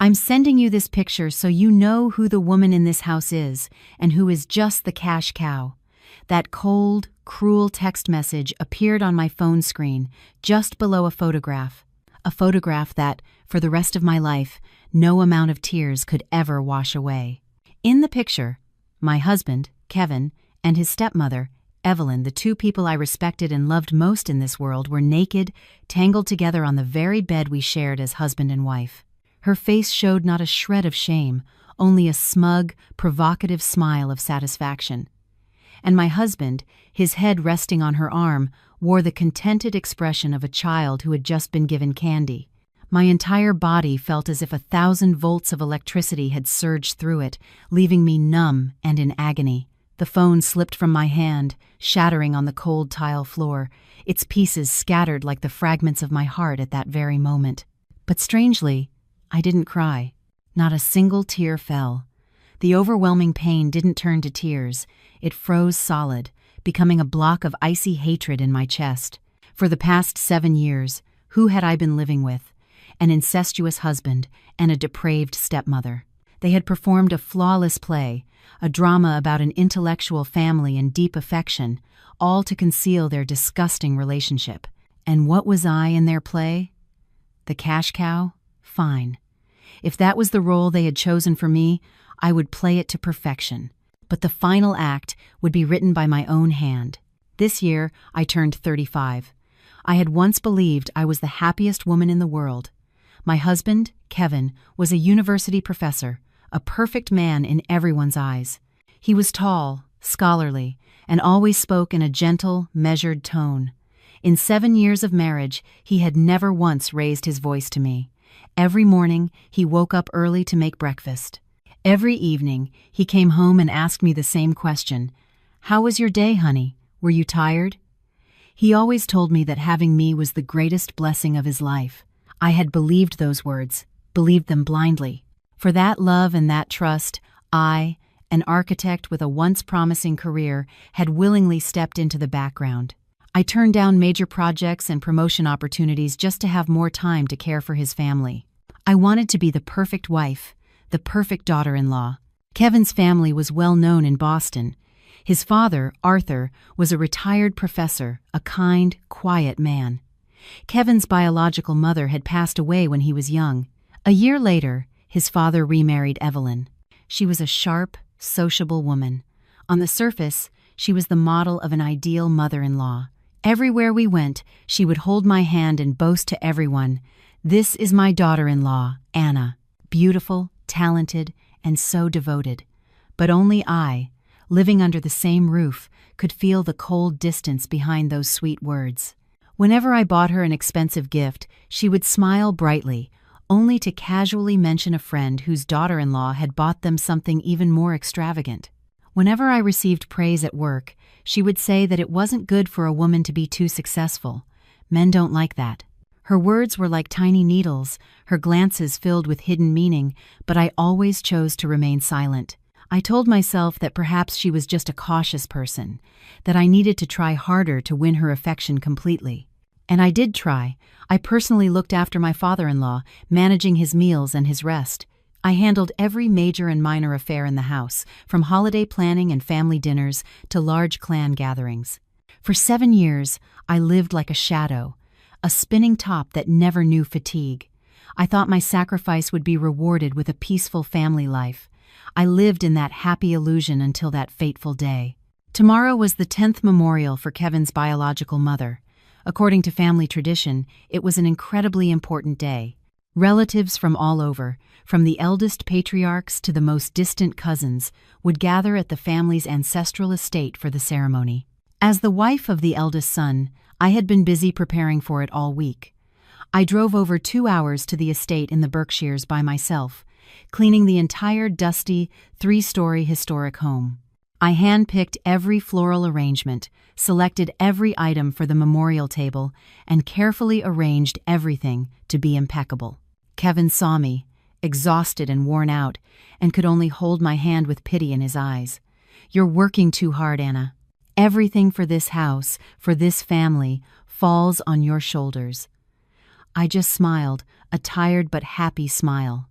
I'm sending you this picture so you know who the woman in this house is and who is just the cash cow. That cold, cruel text message appeared on my phone screen just below a photograph that, for the rest of my life, no amount of tears could ever wash away. In the picture, my husband, Kevin, and his stepmother, Evelyn, the two people I respected and loved most in this world, were naked, tangled together on the very bed we shared as husband and wife. Her face showed not a shred of shame, only a smug, provocative smile of satisfaction. And my husband, his head resting on her arm, wore the contented expression of a child who had just been given candy. My entire body felt as if 1,000 volts of electricity had surged through it, leaving me numb and in agony. The phone slipped from my hand, shattering on the cold tile floor, its pieces scattered like the fragments of my heart at that very moment. But strangely, I didn't cry. Not a single tear fell. The overwhelming pain didn't turn to tears. It froze solid, becoming a block of icy hatred in my chest. For the past 7 years, who had I been living with? An incestuous husband and a depraved stepmother. They had performed a flawless play, a drama about an intellectual family and deep affection, all to conceal their disgusting relationship. And what was I in their play? The cash cow? Fine. If that was the role they had chosen for me, I would play it to perfection. But the final act would be written by my own hand. This year, I turned 35. I had once believed I was the happiest woman in the world. My husband, Kevin, was a university professor, a perfect man in everyone's eyes. He was tall, scholarly, and always spoke in a gentle, measured tone. In 7 years of marriage, he had never once raised his voice to me. Every morning, he woke up early to make breakfast. Every evening, he came home and asked me the same question. "How was your day, honey? Were you tired?" He always told me that having me was the greatest blessing of his life. I had believed those words, believed them blindly. For that love and that trust, I, an architect with a once promising career, had willingly stepped into the background. I turned down major projects and promotion opportunities just to have more time to care for his family. I wanted to be the perfect wife, the perfect daughter-in-law. Kevin's family was well known in Boston. His father, Arthur, was a retired professor, a kind, quiet man. Kevin's biological mother had passed away when he was young. A year later, his father remarried Evelyn. She was a sharp, sociable woman. On the surface, she was the model of an ideal mother-in-law. Everywhere we went, she would hold my hand and boast to everyone, "This is my daughter-in-law, Anna, beautiful, talented, and so devoted." But only I, living under the same roof, could feel the cold distance behind those sweet words. Whenever I bought her an expensive gift, she would smile brightly, only to casually mention a friend whose daughter-in-law had bought them something even more extravagant. Whenever I received praise at work, she would say that it wasn't good for a woman to be too successful. Men don't like that. Her words were like tiny needles, her glances filled with hidden meaning, but I always chose to remain silent. I told myself that perhaps she was just a cautious person, that I needed to try harder to win her affection completely. And I did try. I personally looked after my father-in-law, managing his meals and his rest. I handled every major and minor affair in the house, from holiday planning and family dinners to large clan gatherings. For 7 years, I lived like a shadow, a spinning top that never knew fatigue. I thought my sacrifice would be rewarded with a peaceful family life. I lived in that happy illusion until that fateful day. Tomorrow was the 10th memorial for Kevin's biological mother. According to family tradition, it was an incredibly important day. Relatives from all over, from the eldest patriarchs to the most distant cousins, would gather at the family's ancestral estate for the ceremony. As the wife of the eldest son, I had been busy preparing for it all week. I drove over 2 hours to the estate in the Berkshires by myself, cleaning the entire dusty, 3-story historic home. I hand-picked every floral arrangement, selected every item for the memorial table, and carefully arranged everything to be impeccable. Kevin saw me, exhausted and worn out, and could only hold my hand with pity in his eyes. "You're working too hard, Anna. Everything for this house, for this family, falls on your shoulders." I just smiled, a tired but happy smile.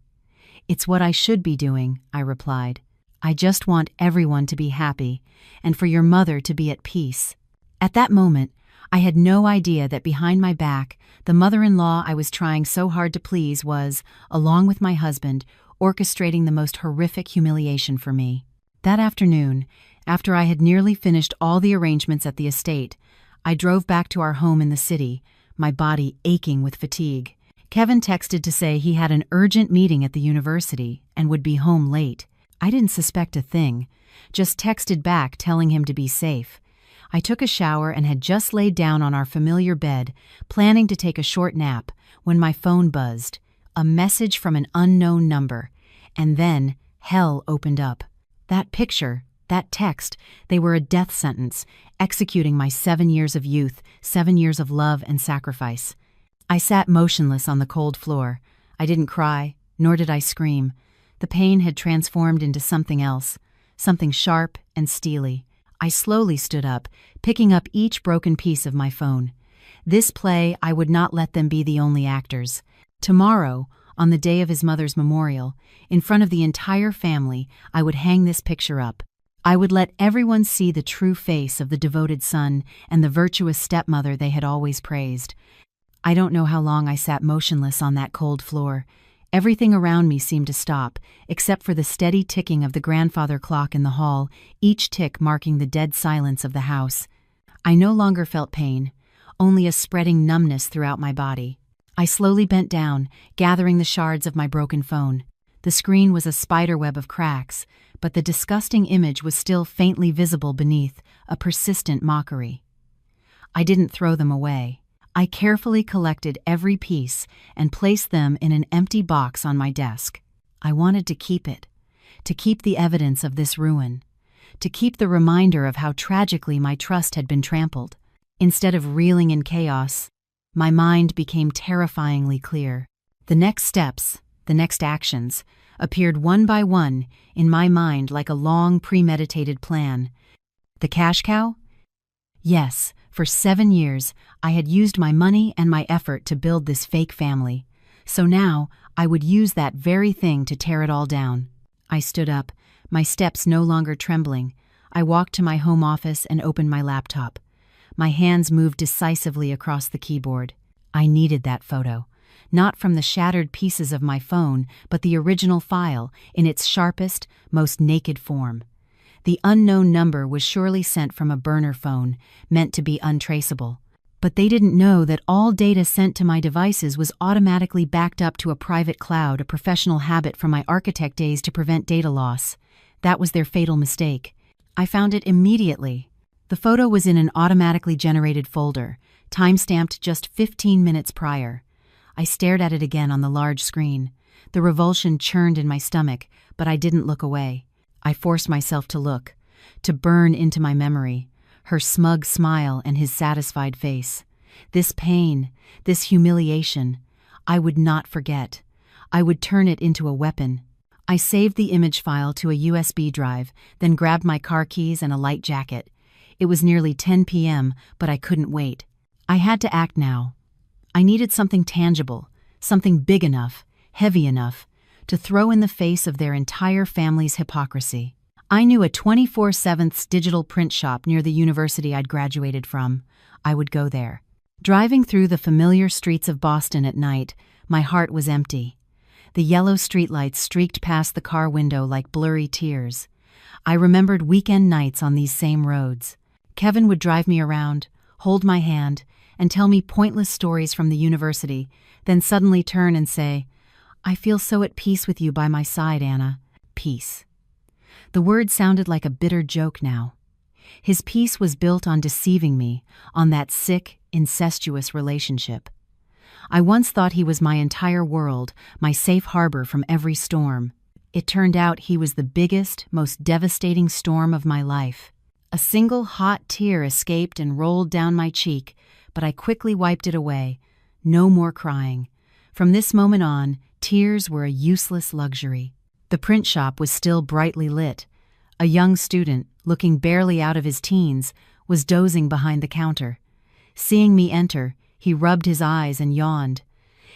"It's what I should be doing," I replied. "I just want everyone to be happy, and for your mother to be at peace." At that moment, I had no idea that behind my back, the mother-in-law I was trying so hard to please was, along with my husband, orchestrating the most horrific humiliation for me. That afternoon, after I had nearly finished all the arrangements at the estate, I drove back to our home in the city, my body aching with fatigue. Kevin texted to say he had an urgent meeting at the university and would be home late. I didn't suspect a thing, just texted back telling him to be safe. I took a shower and had just laid down on our familiar bed, planning to take a short nap, when my phone buzzed. A message from an unknown number. And then, hell opened up. That picture, that text, they were a death sentence, executing my 7 years of youth, 7 years of love and sacrifice. I sat motionless on the cold floor. I didn't cry, nor did I scream. The pain had transformed into something else, something sharp and steely. I slowly stood up, picking up each broken piece of my phone. This play, I would not let them be the only actors. Tomorrow, on the day of his mother's memorial, in front of the entire family, I would hang this picture up. I would let everyone see the true face of the devoted son and the virtuous stepmother they had always praised. I don't know how long I sat motionless on that cold floor. Everything around me seemed to stop, except for the steady ticking of the grandfather clock in the hall, each tick marking the dead silence of the house. I no longer felt pain, only a spreading numbness throughout my body. I slowly bent down, gathering the shards of my broken phone. The screen was a spiderweb of cracks, but the disgusting image was still faintly visible beneath, a persistent mockery. I didn't throw them away. I carefully collected every piece and placed them in an empty box on my desk. I wanted to keep it, to keep the evidence of this ruin, to keep the reminder of how tragically my trust had been trampled. Instead of reeling in chaos, my mind became terrifyingly clear. The next steps, the next actions, appeared one by one in my mind like a long premeditated plan. The cash cow? Yes, for 7 years, I had used my money and my effort to build this fake family. So now, I would use that very thing to tear it all down. I stood up, my steps no longer trembling. I walked to my home office and opened my laptop. My hands moved decisively across the keyboard. I needed that photo. Not from the shattered pieces of my phone, but the original file, in its sharpest, most naked form. The unknown number was surely sent from a burner phone, meant to be untraceable. But they didn't know that all data sent to my devices was automatically backed up to a private cloud, a professional habit from my architect days to prevent data loss. That was their fatal mistake. I found it immediately. The photo was in an automatically generated folder, time-stamped just 15 minutes prior. I stared at it again on the large screen. The revulsion churned in my stomach, but I didn't look away. I forced myself to look, to burn into my memory, her smug smile and his satisfied face. This pain, this humiliation, I would not forget. I would turn it into a weapon. I saved the image file to a USB drive, then grabbed my car keys and a light jacket. It was nearly 10 p.m., but I couldn't wait. I had to act now. I needed something tangible, something big enough, heavy enough, to throw in the face of their entire family's hypocrisy. I knew a 24/7 digital print shop near the university I'd graduated from. I would go there. Driving through the familiar streets of Boston at night, my heart was empty. The yellow streetlights streaked past the car window like blurry tears. I remembered weekend nights on these same roads. Kevin would drive me around, hold my hand, and tell me pointless stories from the university, then suddenly turn and say, "I feel so at peace with you by my side, Anna." Peace. The word sounded like a bitter joke now. His peace was built on deceiving me, on that sick, incestuous relationship. I once thought he was my entire world, my safe harbor from every storm. It turned out he was the biggest, most devastating storm of my life. A single hot tear escaped and rolled down my cheek, but I quickly wiped it away. No more crying. From this moment on, tears were a useless luxury. The print shop was still brightly lit. A young student, looking barely out of his teens, was dozing behind the counter. Seeing me enter, he rubbed his eyes and yawned.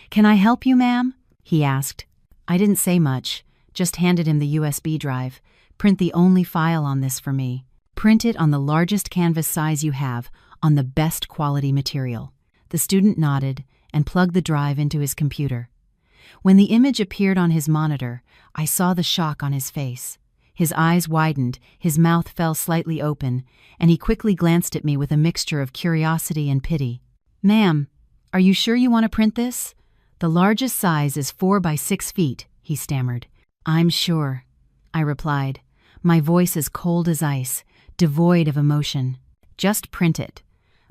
"Can I help you, ma'am?" he asked. I didn't say much, just handed him the USB drive. Print the only file on this for me. Print it on the largest canvas size you have, on the best quality material. The student nodded and plugged the drive into his computer. When the image appeared on his monitor, I saw the shock on his face. His eyes widened, his mouth fell slightly open, and he quickly glanced at me with a mixture of curiosity and pity. "Ma'am, are you sure you want to print this? The largest size is 4 by 6 feet, he stammered. "I'm sure," I replied, my voice as cold as ice, devoid of emotion. "Just print it.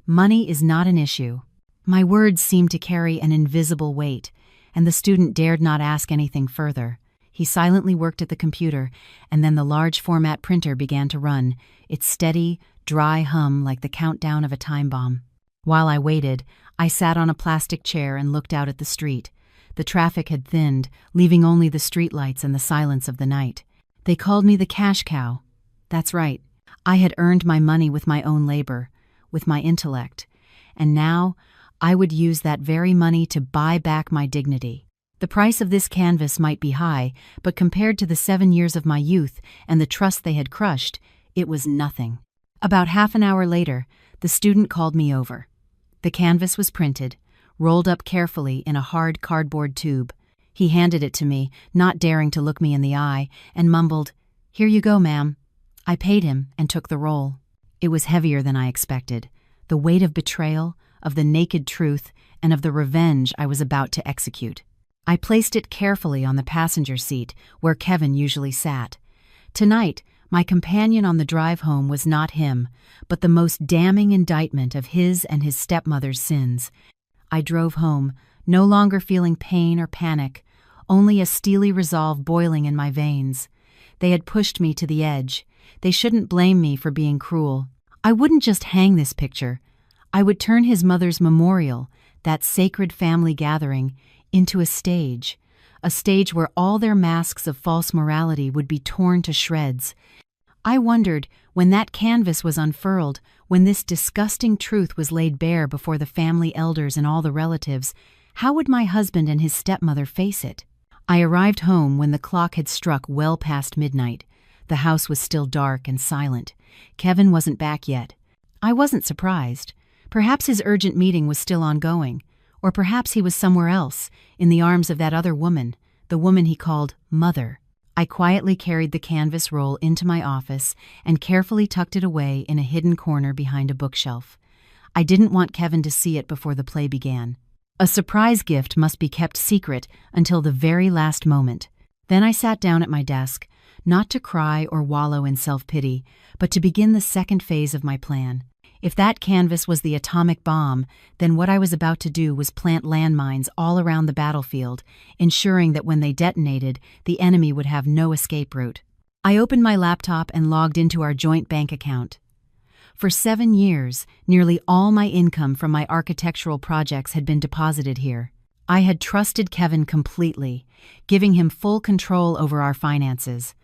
Money is not an issue." My words seemed to carry an invisible weight, and the student dared not ask anything further. He silently worked at the computer, and then the large format printer began to run, its steady, dry hum like the countdown of a time bomb. While I waited, I sat on a plastic chair and looked out at the street. The traffic had thinned, leaving only the streetlights and the silence of the night. They called me the cash cow. That's right. I had earned my money with my own labor, with my intellect, and now I would use that very money to buy back my dignity. The price of this canvas might be high, but compared to the 7 years of my youth and the trust they had crushed, it was nothing. About half an hour later, the student called me over. The canvas was printed, rolled up carefully in a hard cardboard tube. He handed it to me, not daring to look me in the eye, and mumbled, "Here you go, ma'am." I paid him and took the roll. It was heavier than I expected, the weight of betrayal, of the naked truth, and of the revenge I was about to execute. I placed it carefully on the passenger seat, where Kevin usually sat. Tonight, my companion on the drive home was not him, but the most damning indictment of his and his stepmother's sins. I drove home, no longer feeling pain or panic, only a steely resolve boiling in my veins. They had pushed me to the edge. They shouldn't blame me for being cruel. I wouldn't just hang this picture. I would turn his mother's memorial, that sacred family gathering, into a stage where all their masks of false morality would be torn to shreds. I wondered, when that canvas was unfurled, when this disgusting truth was laid bare before the family elders and all the relatives, how would my husband and his stepmother face it? I arrived home when the clock had struck well past midnight. The house was still dark and silent. Kevin wasn't back yet. I wasn't surprised. Perhaps his urgent meeting was still ongoing, or perhaps he was somewhere else, in the arms of that other woman, the woman he called Mother. I quietly carried the canvas roll into my office and carefully tucked it away in a hidden corner behind a bookshelf. I didn't want Kevin to see it before the play began. A surprise gift must be kept secret until the very last moment. Then I sat down at my desk, not to cry or wallow in self-pity, but to begin the second phase of my plan. If that canvas was the atomic bomb, then what I was about to do was plant landmines all around the battlefield, ensuring that when they detonated, the enemy would have no escape route. I opened my laptop and logged into our joint bank account. For 7 years, nearly all my income from my architectural projects had been deposited here. I had trusted Kevin completely, giving him full control over our finances.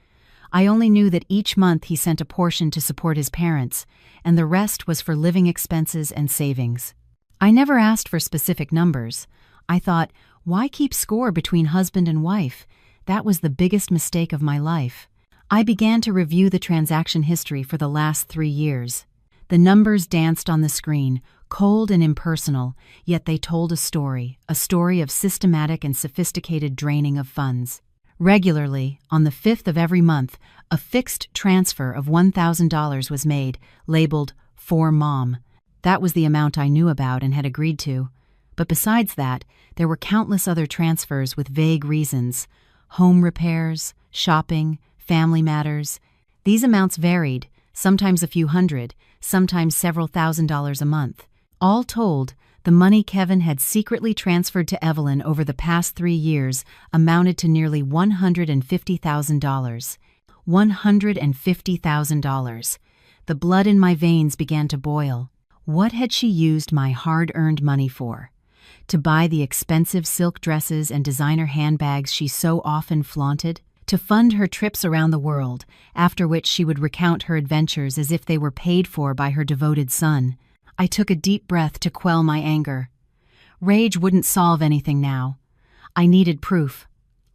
I only knew that each month he sent a portion to support his parents, and the rest was for living expenses and savings. I never asked for specific numbers. I thought, why keep score between husband and wife? That was the biggest mistake of my life. I began to review the transaction history for the last 3 years. The numbers danced on the screen, cold and impersonal, yet they told a story of systematic and sophisticated draining of funds. Regularly, on the 5th of every month, a fixed transfer of $1,000 was made, labeled "For Mom." That was the amount I knew about and had agreed to. But besides that, there were countless other transfers with vague reasons: home repairs, shopping, family matters. These amounts varied, sometimes a few hundred, sometimes several $1,000s a month. All told, the money Kevin had secretly transferred to Evelyn over the past 3 years amounted to nearly $150,000. $150,000. The blood in my veins began to boil. What had she used my hard-earned money for? To buy the expensive silk dresses and designer handbags she so often flaunted? To fund her trips around the world, after which she would recount her adventures as if they were paid for by her devoted son? I took a deep breath to quell my anger. Rage wouldn't solve anything now. I needed proof.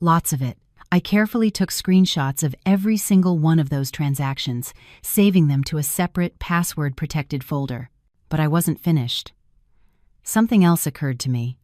Lots of it. I carefully took screenshots of every single one of those transactions, saving them to a separate, password-protected folder. But I wasn't finished. Something else occurred to me.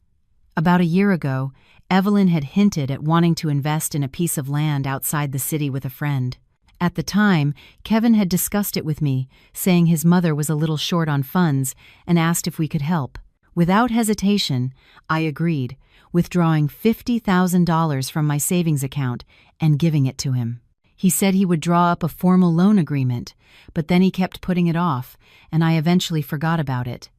About a year ago, Evelyn had hinted at wanting to invest in a piece of land outside the city with a friend. At the time, Kevin had discussed it with me, saying his mother was a little short on funds and asked if we could help. Without hesitation, I agreed, withdrawing $50,000 from my savings account and giving it to him. He said he would draw up a formal loan agreement, but then he kept putting it off, and I eventually forgot about it.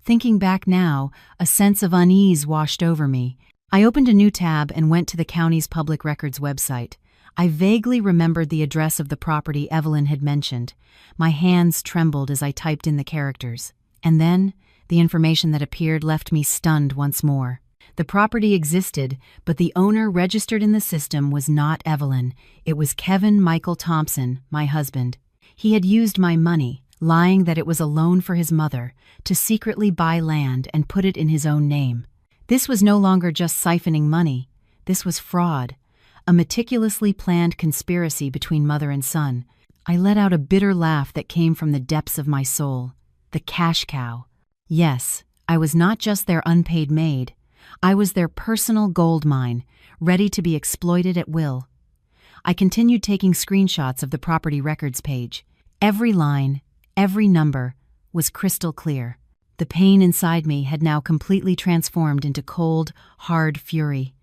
Thinking back now, a sense of unease washed over me. I opened a new tab and went to the county's public records website. I vaguely remembered the address of the property Evelyn had mentioned. My hands trembled as I typed in the characters. And then, the information that appeared left me stunned once more. The property existed, but the owner registered in the system was not Evelyn. It was Kevin Michael Thompson, my husband. He had used my money, lying that it was a loan for his mother, to secretly buy land and put it in his own name. This was no longer just siphoning money. This was fraud. A meticulously planned conspiracy between mother and son. I let out a bitter laugh that came from the depths of my soul. The cash cow. Yes, I was not just their unpaid maid. I was their personal gold mine, ready to be exploited at will. I continued taking screenshots of the property records page. Every line, every number, was crystal clear. The pain inside me had now completely transformed into cold, hard fury.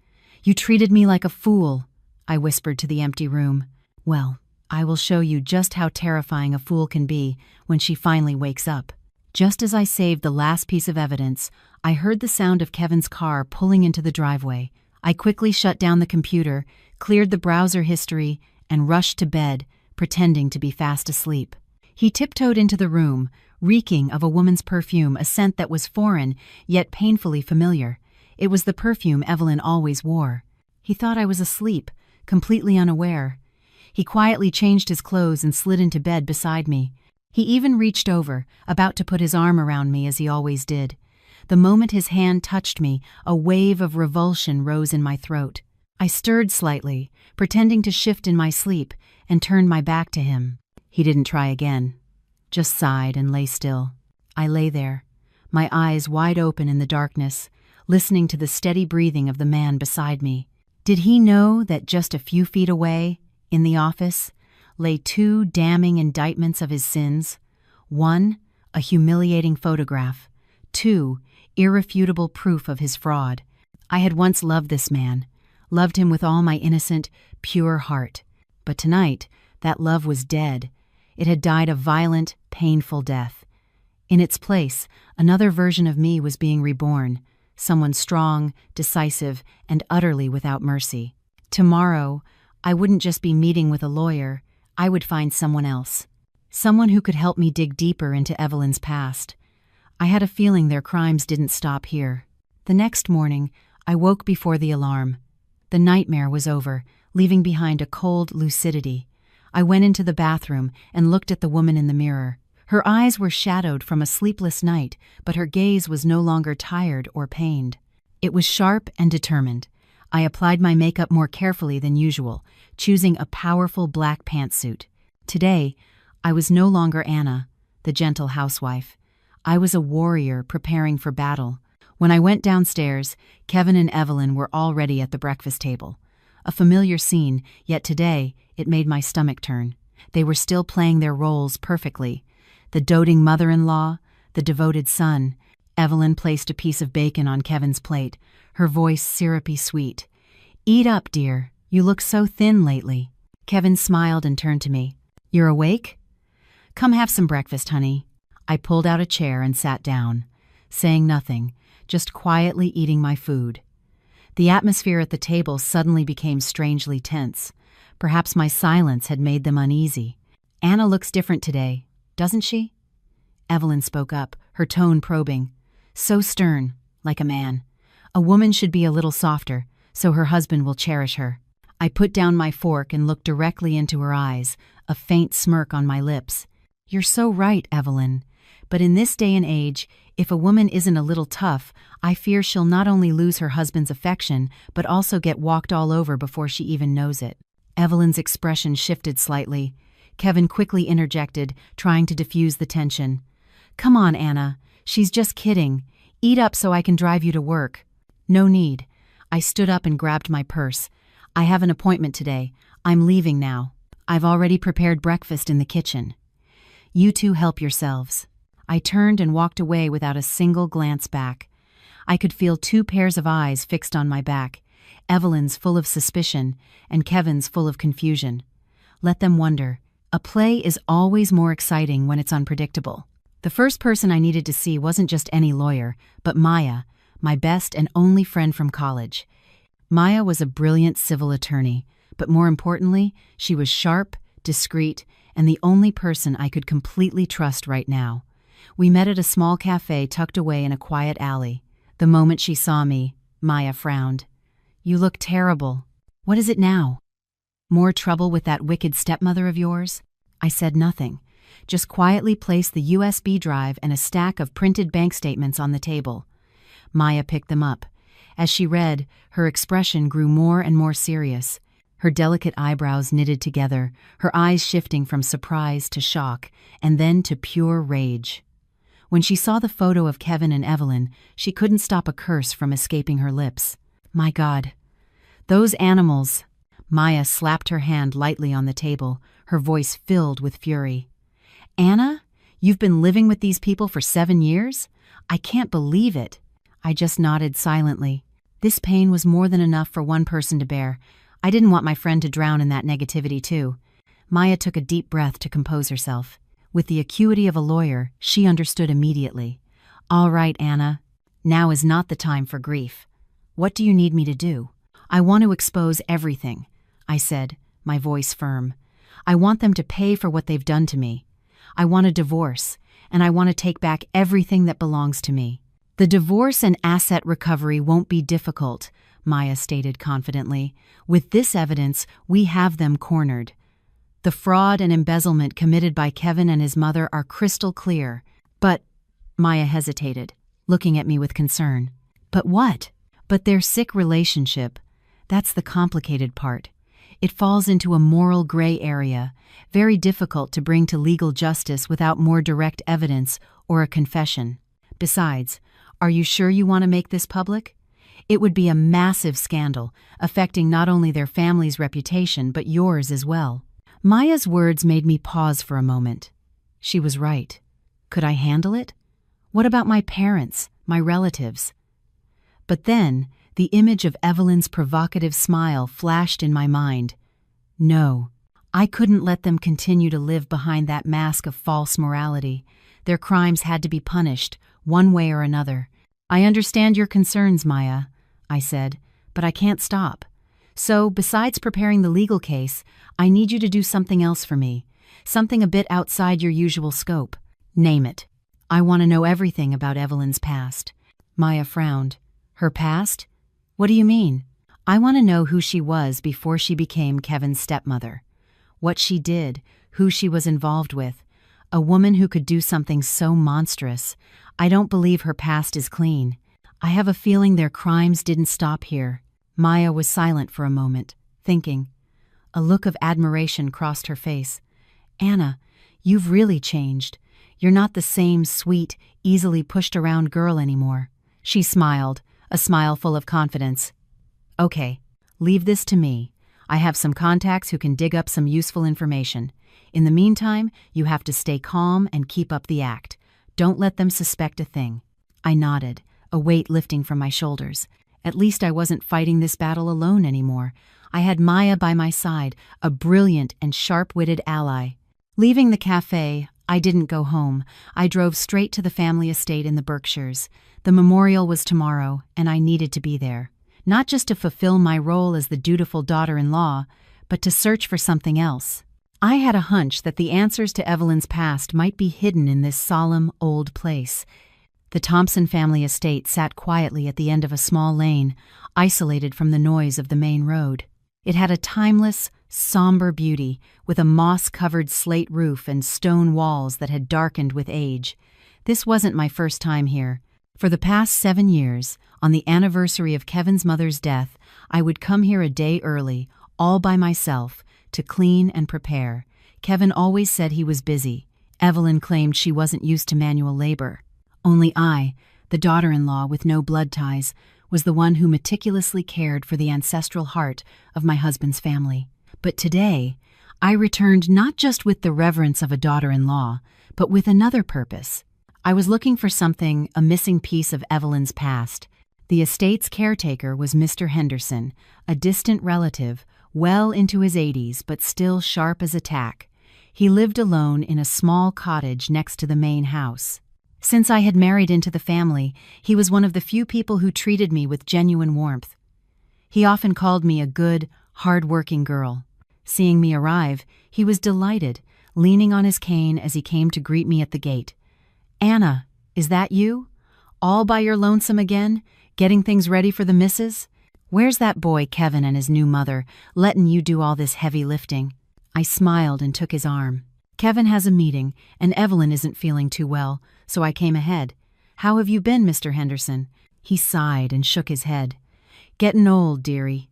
"You treated me like a fool," I whispered to the empty room. "Well, I will show you just how terrifying a fool can be when she finally wakes up." Just as I saved the last piece of evidence, I heard the sound of Kevin's car pulling into the driveway. I quickly shut down the computer, cleared the browser history, and rushed to bed, pretending to be fast asleep. He tiptoed into the room, reeking of a woman's perfume, a scent that was foreign, yet painfully familiar. It was the perfume Evelyn always wore. He thought I was asleep, completely unaware. He quietly changed his clothes and slid into bed beside me. He even reached over, about to put his arm around me as he always did. The moment his hand touched me, a wave of revulsion rose in my throat. I stirred slightly, pretending to shift in my sleep, and turned my back to him. He didn't try again, just sighed and lay still. I lay there, my eyes wide open in the darkness, listening to the steady breathing of the man beside me. Did he know that just a few feet away, in the office, lay two damning indictments of his sins? One, a humiliating photograph. Two, irrefutable proof of his fraud. I had once loved this man, loved him with all my innocent, pure heart. But tonight, that love was dead. It had died a violent, painful death. In its place, another version of me was being reborn, someone strong, decisive, and utterly without mercy. Tomorrow, I wouldn't just be meeting with a lawyer, I would find someone else. Someone who could help me dig deeper into Evelyn's past. I had a feeling their crimes didn't stop here. The next morning, I woke before the alarm. The nightmare was over, leaving behind a cold lucidity. I went into the bathroom and looked at the woman in the mirror. Her eyes were shadowed from a sleepless night, but her gaze was no longer tired or pained. It was sharp and determined. I applied my makeup more carefully than usual, choosing a powerful black pantsuit. Today, I was no longer Anna, the gentle housewife. I was a warrior preparing for battle. When I went downstairs, Kevin and Evelyn were already at the breakfast table. A familiar scene, yet today it made my stomach turn. They were still playing their roles perfectly. The doting mother-in-law, the devoted son. Evelyn placed a piece of bacon on Kevin's plate, her voice syrupy sweet. "Eat up, dear. You look so thin lately." Kevin smiled and turned to me. "You're awake? Come have some breakfast, honey." I pulled out a chair and sat down, saying nothing, just quietly eating my food. The atmosphere at the table suddenly became strangely tense. Perhaps my silence had made them uneasy. "Anna looks different today, doesn't she?" Evelyn spoke up, her tone probing. "So stern, like a man. A woman should be a little softer, so her husband will cherish her." I put down my fork and looked directly into her eyes, a faint smirk on my lips. "You're so right, Evelyn. But in this day and age, if a woman isn't a little tough, I fear she'll not only lose her husband's affection, but also get walked all over before she even knows it. Evelyn's expression shifted slightly. Kevin quickly interjected, trying to diffuse the tension. "Come on, Anna. She's just kidding. Eat up so I can drive you to work." "No need." I stood up and grabbed my purse. "I have an appointment today. I'm leaving now. I've already prepared breakfast in the kitchen. You two help yourselves." I turned and walked away without a single glance back. I could feel two pairs of eyes fixed on my back, Evelyn's full of suspicion and Kevin's full of confusion. Let them wonder. A play is always more exciting when it's unpredictable. The first person I needed to see wasn't just any lawyer, but Maya, my best and only friend from college. Maya was a brilliant civil attorney, but more importantly, she was sharp, discreet, and the only person I could completely trust right now. We met at a small cafe tucked away in a quiet alley. The moment she saw me, Maya frowned. "You look terrible. What is it now? More trouble with that wicked stepmother of yours?" I said nothing, just quietly placed the USB drive and a stack of printed bank statements on the table. Maya picked them up. As she read, her expression grew more and more serious. Her delicate eyebrows knitted together, her eyes shifting from surprise to shock, and then to pure rage. When she saw the photo of Kevin and Evelyn, she couldn't stop a curse from escaping her lips. "My God. Those animals." Maya slapped her hand lightly on the table, her voice filled with fury. "Anna, you've been living with these people for 7 years? I can't believe it." I just nodded silently. This pain was more than enough for one person to bear. I didn't want my friend to drown in that negativity too. Maya took a deep breath to compose herself. With the acuity of a lawyer, she understood immediately. "All right, Anna. Now is not the time for grief. What do you need me to do?" "I want to expose everything," I said, my voice firm. "I want them to pay for what they've done to me. I want a divorce, and I want to take back everything that belongs to me." "The divorce and asset recovery won't be difficult," Maya stated confidently. "With this evidence, we have them cornered. The fraud and embezzlement committed by Kevin and his mother are crystal clear. But," Maya hesitated, looking at me with concern. "But what?" "But their sick relationship. That's the complicated part. It falls into a moral gray area, very difficult to bring to legal justice without more direct evidence or a confession. Besides, are you sure you want to make this public? It would be a massive scandal, affecting not only their family's reputation but yours as well." Maya's words made me pause for a moment. She was right. Could I handle it? What about my parents, my relatives? But then, the image of Evelyn's provocative smile flashed in my mind. No, I couldn't let them continue to live behind that mask of false morality. Their crimes had to be punished, one way or another. "I understand your concerns, Maya," I said, "but I can't stop. So, besides preparing the legal case, I need you to do something else for me, something a bit outside your usual scope. Name it." "I want to know everything about Evelyn's past." Maya frowned. "Her past? What do you mean?" "I want to know who she was before she became Kevin's stepmother. What she did, who she was involved with. A woman who could do something so monstrous. I don't believe her past is clean. I have a feeling their crimes didn't stop here." Maya was silent for a moment, thinking. A look of admiration crossed her face. "Anna, you've really changed. You're not the same sweet, easily pushed around girl anymore." She smiled, a smile full of confidence. "Okay, leave this to me. I have some contacts who can dig up some useful information. In the meantime, you have to stay calm and keep up the act. Don't let them suspect a thing." I nodded, a weight lifting from my shoulders. At least I wasn't fighting this battle alone anymore. I had Maya by my side, a brilliant and sharp-witted ally. Leaving the cafe, I didn't go home. I drove straight to the family estate in the Berkshires. The memorial was tomorrow, and I needed to be there. Not just to fulfill my role as the dutiful daughter-in-law, but to search for something else. I had a hunch that the answers to Evelyn's past might be hidden in this solemn, old place. The Thompson family estate sat quietly at the end of a small lane, isolated from the noise of the main road. It had a timeless, somber beauty, with a moss-covered slate roof and stone walls that had darkened with age. This wasn't my first time here. For the past 7 years, on the anniversary of Kevin's mother's death, I would come here a day early, all by myself, to clean and prepare. Kevin always said he was busy. Evelyn claimed she wasn't used to manual labor. Only I, the daughter-in-law with no blood ties, was the one who meticulously cared for the ancestral heart of my husband's family. But today, I returned not just with the reverence of a daughter-in-law, but with another purpose. I was looking for something, a missing piece of Evelyn's past. The estate's caretaker was Mr. Henderson, a distant relative, well into his 80s but still sharp as a tack. He lived alone in a small cottage next to the main house. Since I had married into the family, he was one of the few people who treated me with genuine warmth. He often called me a good, hard-working girl. Seeing me arrive, he was delighted, leaning on his cane as he came to greet me at the gate. "Anna, is that you? All by your lonesome again, getting things ready for the missus? Where's that boy Kevin and his new mother, letting you do all this heavy lifting?" I smiled and took his arm. "Kevin has a meeting, and Evelyn isn't feeling too well, so I came ahead. How have you been, Mr. Henderson?" He sighed and shook his head. "Getting old, dearie.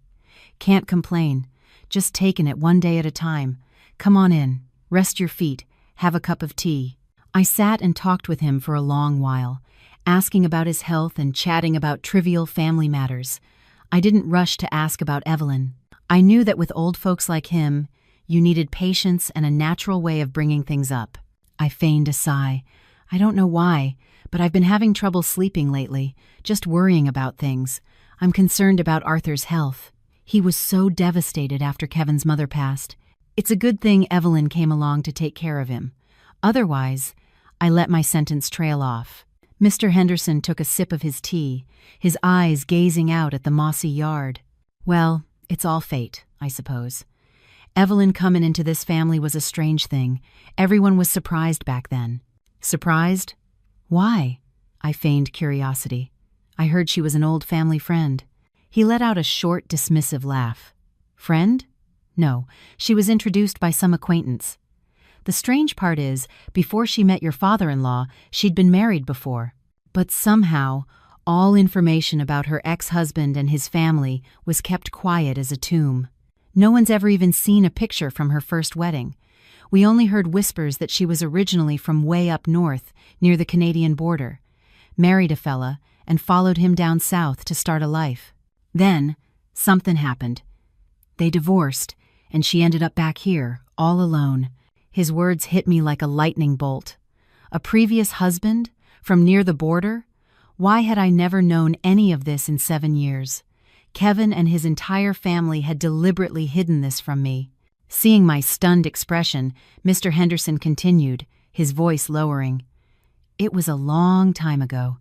Can't complain. Just taking it one day at a time. Come on in, rest your feet, have a cup of tea." I sat and talked with him for a long while, asking about his health and chatting about trivial family matters. I didn't rush to ask about Evelyn. I knew that with old folks like him, you needed patience and a natural way of bringing things up. I feigned a sigh. I don't know why, but I've been having trouble sleeping lately, just worrying about things. I'm concerned about Arthur's health. He was so devastated after Kevin's mother passed. It's a good thing Evelyn came along to take care of him. Otherwise, I let my sentence trail off. Mr. Henderson took a sip of his tea, his eyes gazing out at the mossy yard. "Well, it's all fate, I suppose. Evelyn coming into this family was a strange thing. Everyone was surprised back then." "Surprised? Why?" I feigned curiosity. "I heard she was an old family friend." He let out a short, dismissive laugh. "Friend? No, she was introduced by some acquaintance. The strange part is, before she met your father-in-law, she'd been married before. But somehow, all information about her ex-husband and his family was kept quiet as a tomb. No one's ever even seen a picture from her first wedding. We only heard whispers that she was originally from way up north, near the Canadian border, married a fella, and followed him down south to start a life. Then, something happened. They divorced, and she ended up back here, all alone." His words hit me like a lightning bolt. A previous husband? From near the border? Why had I never known any of this in 7 years? Kevin and his entire family had deliberately hidden this from me. Seeing my stunned expression, Mr. Henderson continued, his voice lowering. "It was a long time ago.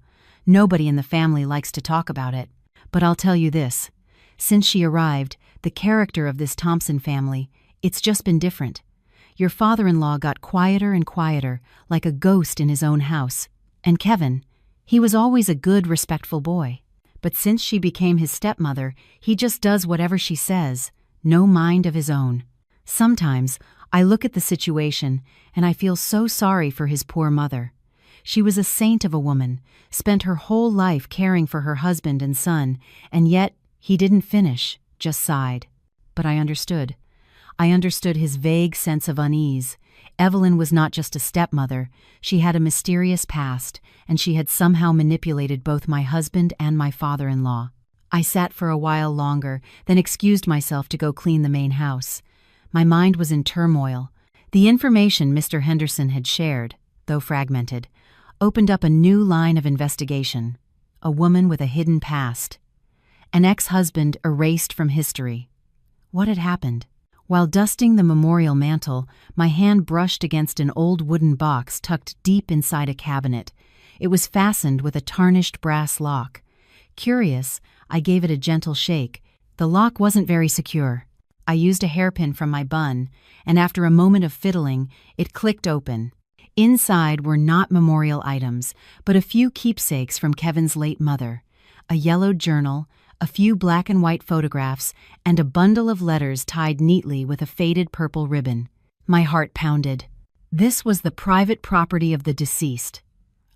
Nobody in the family likes to talk about it. But I'll tell you this. Since she arrived, the character of this Thompson family, it's just been different. Your father-in-law got quieter and quieter, like a ghost in his own house. And Kevin, he was always a good, respectful boy. But since she became his stepmother, he just does whatever she says, no mind of his own. Sometimes I look at the situation and I feel so sorry for his poor mother. She was a saint of a woman, spent her whole life caring for her husband and son, and yet he didn't finish, just sighed. But I understood. I understood his vague sense of unease. Evelyn was not just a stepmother. She had a mysterious past, and she had somehow manipulated both my husband and my father-in-law. I sat for a while longer, then excused myself to go clean the main house. My mind was in turmoil. The information Mr. Henderson had shared, though fragmented, opened up a new line of investigation. A woman with a hidden past. An ex-husband erased from history. What had happened? While dusting the memorial mantel, my hand brushed against an old wooden box tucked deep inside a cabinet. It was fastened with a tarnished brass lock. Curious, I gave it a gentle shake. The lock wasn't very secure. I used a hairpin from my bun, and after a moment of fiddling, it clicked open. Inside were not memorial items, but a few keepsakes from Kevin's late mother. A yellowed journal, a few black and white photographs, and a bundle of letters tied neatly with a faded purple ribbon. My heart pounded. This was the private property of the deceased.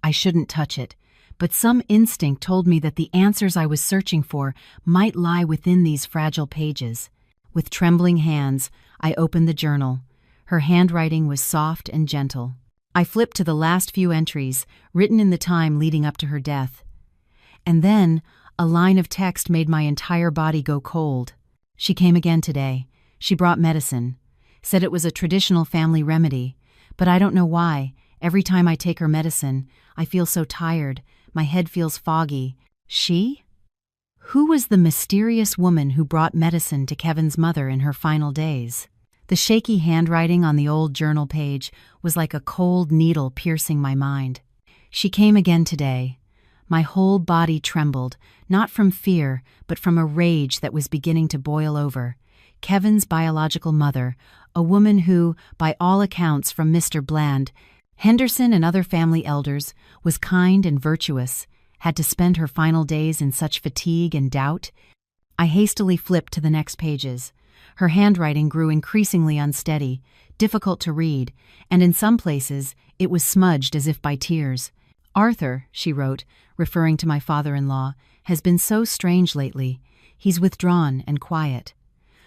I shouldn't touch it, but some instinct told me that the answers I was searching for might lie within these fragile pages. With trembling hands, I opened the journal. Her handwriting was soft and gentle. I flipped to the last few entries, written in the time leading up to her death. And then, a line of text made my entire body go cold. She came again today. She brought medicine. Said it was a traditional family remedy. But I don't know why. Every time I take her medicine, I feel so tired. My head feels foggy. She? Who was the mysterious woman who brought medicine to Kevin's mother in her final days? The shaky handwriting on the old journal page was like a cold needle piercing my mind. She came again today. My whole body trembled, not from fear, but from a rage that was beginning to boil over. Kevin's biological mother, a woman who, by all accounts from Mr. Bland, Henderson and other family elders, was kind and virtuous, had to spend her final days in such fatigue and doubt. I hastily flipped to the next pages. Her handwriting grew increasingly unsteady, difficult to read, and in some places it was smudged as if by tears. "Arthur," she wrote, referring to my father-in-law, "has been so strange lately. He's withdrawn and quiet.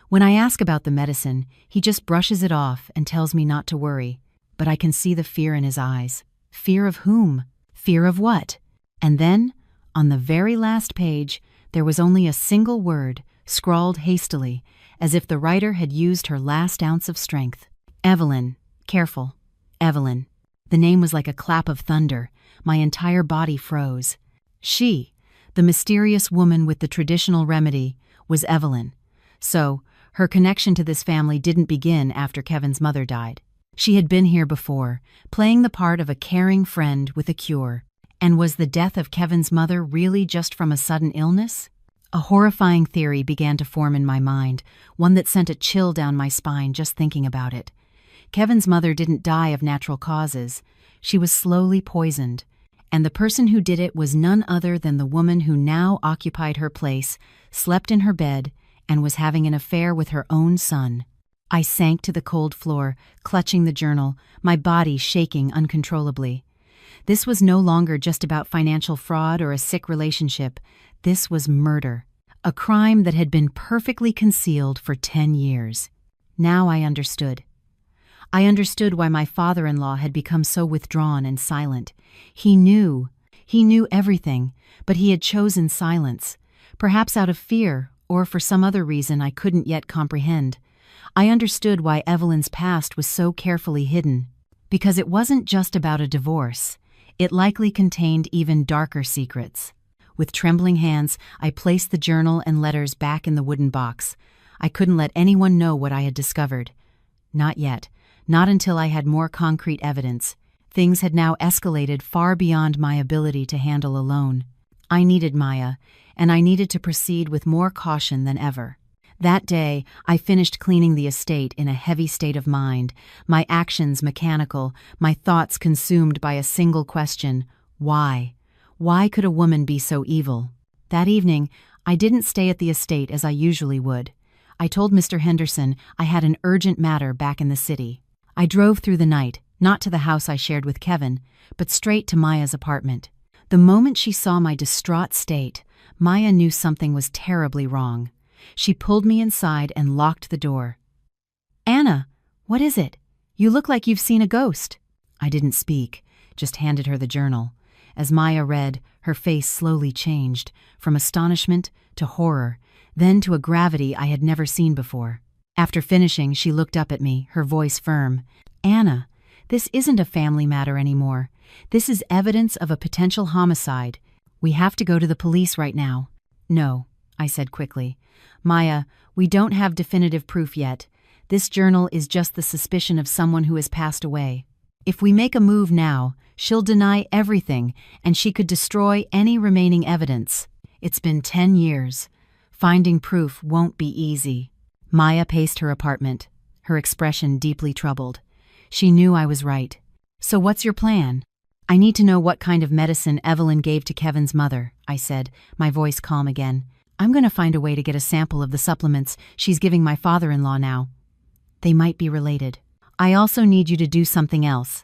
When I ask about the medicine, he just brushes it off and tells me not to worry. But I can see the fear in his eyes. Fear of whom? Fear of what?" And then, on the very last page, there was only a single word, scrawled hastily, as if the writer had used her last ounce of strength. Evelyn. Careful. Evelyn. The name was like a clap of thunder. My entire body froze. She, the mysterious woman with the traditional remedy, was Evelyn. So, her connection to this family didn't begin after Kevin's mother died. She had been here before, playing the part of a caring friend with a cure. And was the death of Kevin's mother really just from a sudden illness? A horrifying theory began to form in my mind, one that sent a chill down my spine just thinking about it. Kevin's mother didn't die of natural causes. She was slowly poisoned, and the person who did it was none other than the woman who now occupied her place, slept in her bed, and was having an affair with her own son. I sank to the cold floor, clutching the journal, my body shaking uncontrollably. This was no longer just about financial fraud or a sick relationship. This was murder, a crime that had been perfectly concealed for 10 years. Now I understood. I understood why my father-in-law had become so withdrawn and silent. He knew everything, but he had chosen silence, perhaps out of fear or for some other reason I couldn't yet comprehend. I understood why Evelyn's past was so carefully hidden, because it wasn't just about a divorce. It likely contained even darker secrets. With trembling hands, I placed the journal and letters back in the wooden box. I couldn't let anyone know what I had discovered. Not yet. Not until I had more concrete evidence. Things had now escalated far beyond my ability to handle alone. I needed Maya, and I needed to proceed with more caution than ever. That day, I finished cleaning the estate in a heavy state of mind, my actions mechanical, my thoughts consumed by a single question: why? Why could a woman be so evil? That evening, I didn't stay at the estate as I usually would. I told Mr. Henderson I had an urgent matter back in the city. I drove through the night, not to the house I shared with Kevin, but straight to Maya's apartment. The moment she saw my distraught state, Maya knew something was terribly wrong. She pulled me inside and locked the door. "Anna, what is it? You look like you've seen a ghost." I didn't speak, just handed her the journal. As Maya read, her face slowly changed, from astonishment to horror, then to a gravity I had never seen before. After finishing, she looked up at me, her voice firm. "Anna, this isn't a family matter anymore. This is evidence of a potential homicide. We have to go to the police right now." "No," I said quickly. "Maya, we don't have definitive proof yet. This journal is just the suspicion of someone who has passed away. If we make a move now, she'll deny everything, and she could destroy any remaining evidence. It's been 10 years. Finding proof won't be easy." Maya paced her apartment, her expression deeply troubled. She knew I was right. "So what's your plan?" "I need to know what kind of medicine Evelyn gave to Kevin's mother," I said, my voice calm again. "I'm going to find a way to get a sample of the supplements she's giving my father-in-law now. They might be related. I also need you to do something else.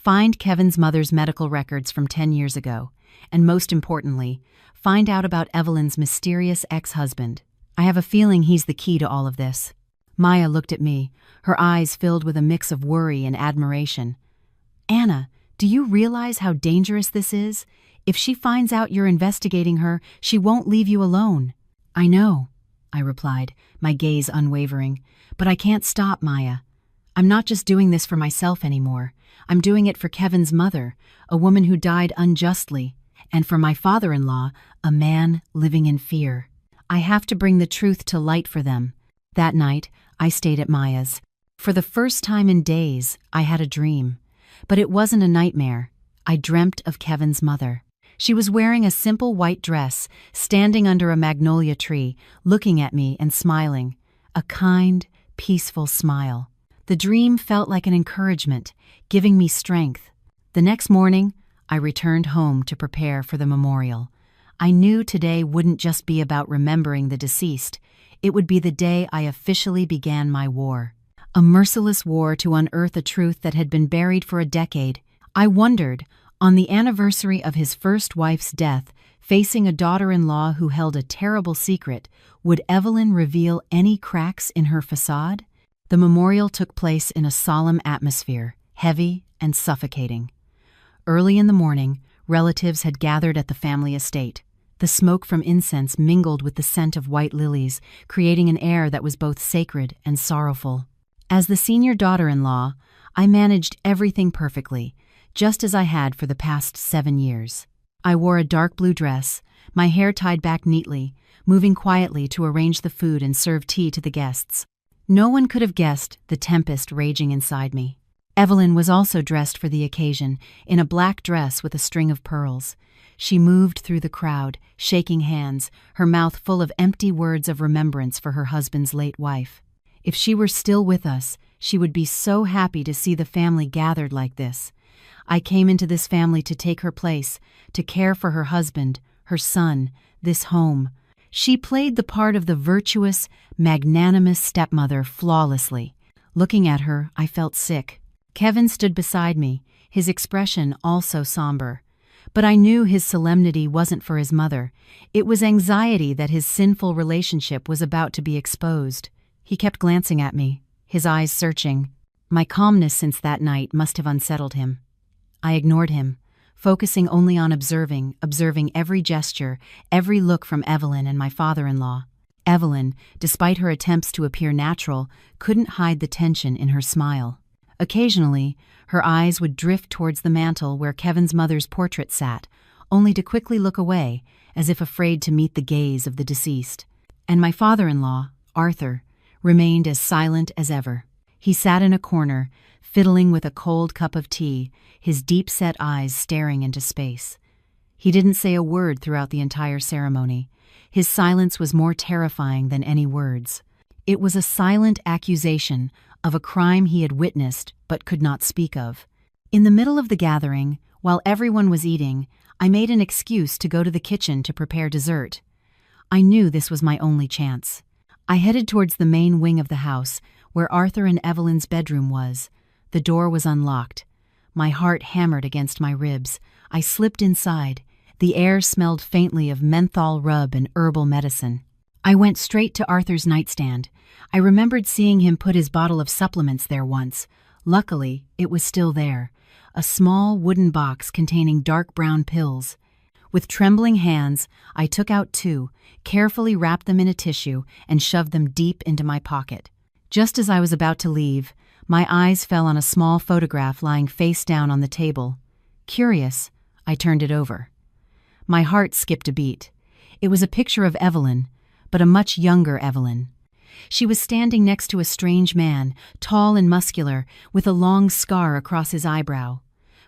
Find Kevin's mother's medical records from 10 years ago. And most importantly, find out about Evelyn's mysterious ex-husband. I have a feeling he's the key to all of this. Maya looked at me, her eyes filled with a mix of worry and admiration. Anna, do you realize how dangerous this is? If she finds out you're investigating her, she won't leave you alone. I know, I replied, my gaze unwavering. But I can't stop, Maya. I'm not just doing this for myself anymore. I'm doing it for Kevin's mother, a woman who died unjustly, and for my father-in-law, a man living in fear. I have to bring the truth to light for them. That night, I stayed at Maya's. For the first time in days, I had a dream. But it wasn't a nightmare. I dreamt of Kevin's mother. She was wearing a simple white dress, standing under a magnolia tree, looking at me and smiling. A kind, peaceful smile. The dream felt like an encouragement, giving me strength. The next morning, I returned home to prepare for the memorial. I knew today wouldn't just be about remembering the deceased. It would be the day I officially began my war. A merciless war to unearth a truth that had been buried for a decade. I wondered, on the anniversary of his first wife's death, facing a daughter-in-law who held a terrible secret, would Evelyn reveal any cracks in her facade? The memorial took place in a solemn atmosphere, heavy and suffocating. Early in the morning, relatives had gathered at the family estate. The smoke from incense mingled with the scent of white lilies, creating an air that was both sacred and sorrowful. As the senior daughter-in-law, I managed everything perfectly, just as I had for the past 7 years. I wore a dark blue dress, my hair tied back neatly, moving quietly to arrange the food and serve tea to the guests. No one could have guessed the tempest raging inside me. Evelyn was also dressed for the occasion, in a black dress with a string of pearls. She moved through the crowd, shaking hands, her mouth full of empty words of remembrance for her husband's late wife. If she were still with us, she would be so happy to see the family gathered like this. I came into this family to take her place, to care for her husband, her son, this home. She played the part of the virtuous, magnanimous stepmother flawlessly. Looking at her, I felt sick. Kevin stood beside me, his expression also somber. But I knew his solemnity wasn't for his mother. It was anxiety that his sinful relationship was about to be exposed. He kept glancing at me, his eyes searching. My calmness since that night must have unsettled him. I ignored him, focusing only on observing every gesture, every look from Evelyn and my father-in-law. Evelyn, despite her attempts to appear natural, couldn't hide the tension in her smile. Occasionally, her eyes would drift towards the mantel where Kevin's mother's portrait sat, only to quickly look away, as if afraid to meet the gaze of the deceased. And my father-in-law, Arthur, remained as silent as ever. He sat in a corner, fiddling with a cold cup of tea, his deep-set eyes staring into space. He didn't say a word throughout the entire ceremony. His silence was more terrifying than any words. It was a silent accusation of a crime he had witnessed but could not speak of. In the middle of the gathering, while everyone was eating, I made an excuse to go to the kitchen to prepare dessert. I knew this was my only chance. I headed towards the main wing of the house, where Arthur and Evelyn's bedroom was. The door was unlocked. My heart hammered against my ribs. I slipped inside. The air smelled faintly of menthol rub and herbal medicine. I went straight to Arthur's nightstand. I remembered seeing him put his bottle of supplements there once. Luckily, it was still there. A small wooden box containing dark brown pills. With trembling hands, I took out 2, carefully wrapped them in a tissue, and shoved them deep into my pocket. Just as I was about to leave, my eyes fell on a small photograph lying face down on the table. Curious, I turned it over. My heart skipped a beat. It was a picture of Evelyn, but a much younger Evelyn. She was standing next to a strange man, tall and muscular, with a long scar across his eyebrow.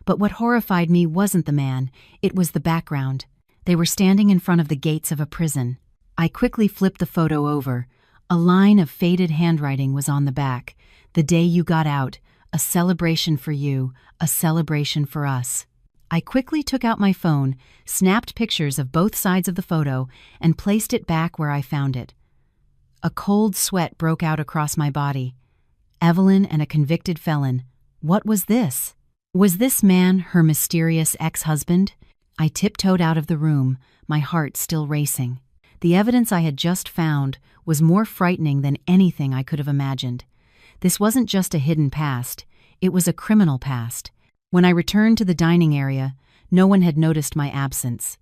But what horrified me wasn't the man, it was the background. They were standing in front of the gates of a prison. I quickly flipped the photo over. A line of faded handwriting was on the back. "The day you got out, a celebration for you, a celebration for us." I quickly took out my phone, snapped pictures of both sides of the photo, and placed it back where I found it. A cold sweat broke out across my body. Evelyn and a convicted felon. What was this? Was this man her mysterious ex-husband? I tiptoed out of the room, my heart still racing. The evidence I had just found was more frightening than anything I could have imagined. This wasn't just a hidden past, it was a criminal past. When I returned to the dining area, no one had noticed my absence.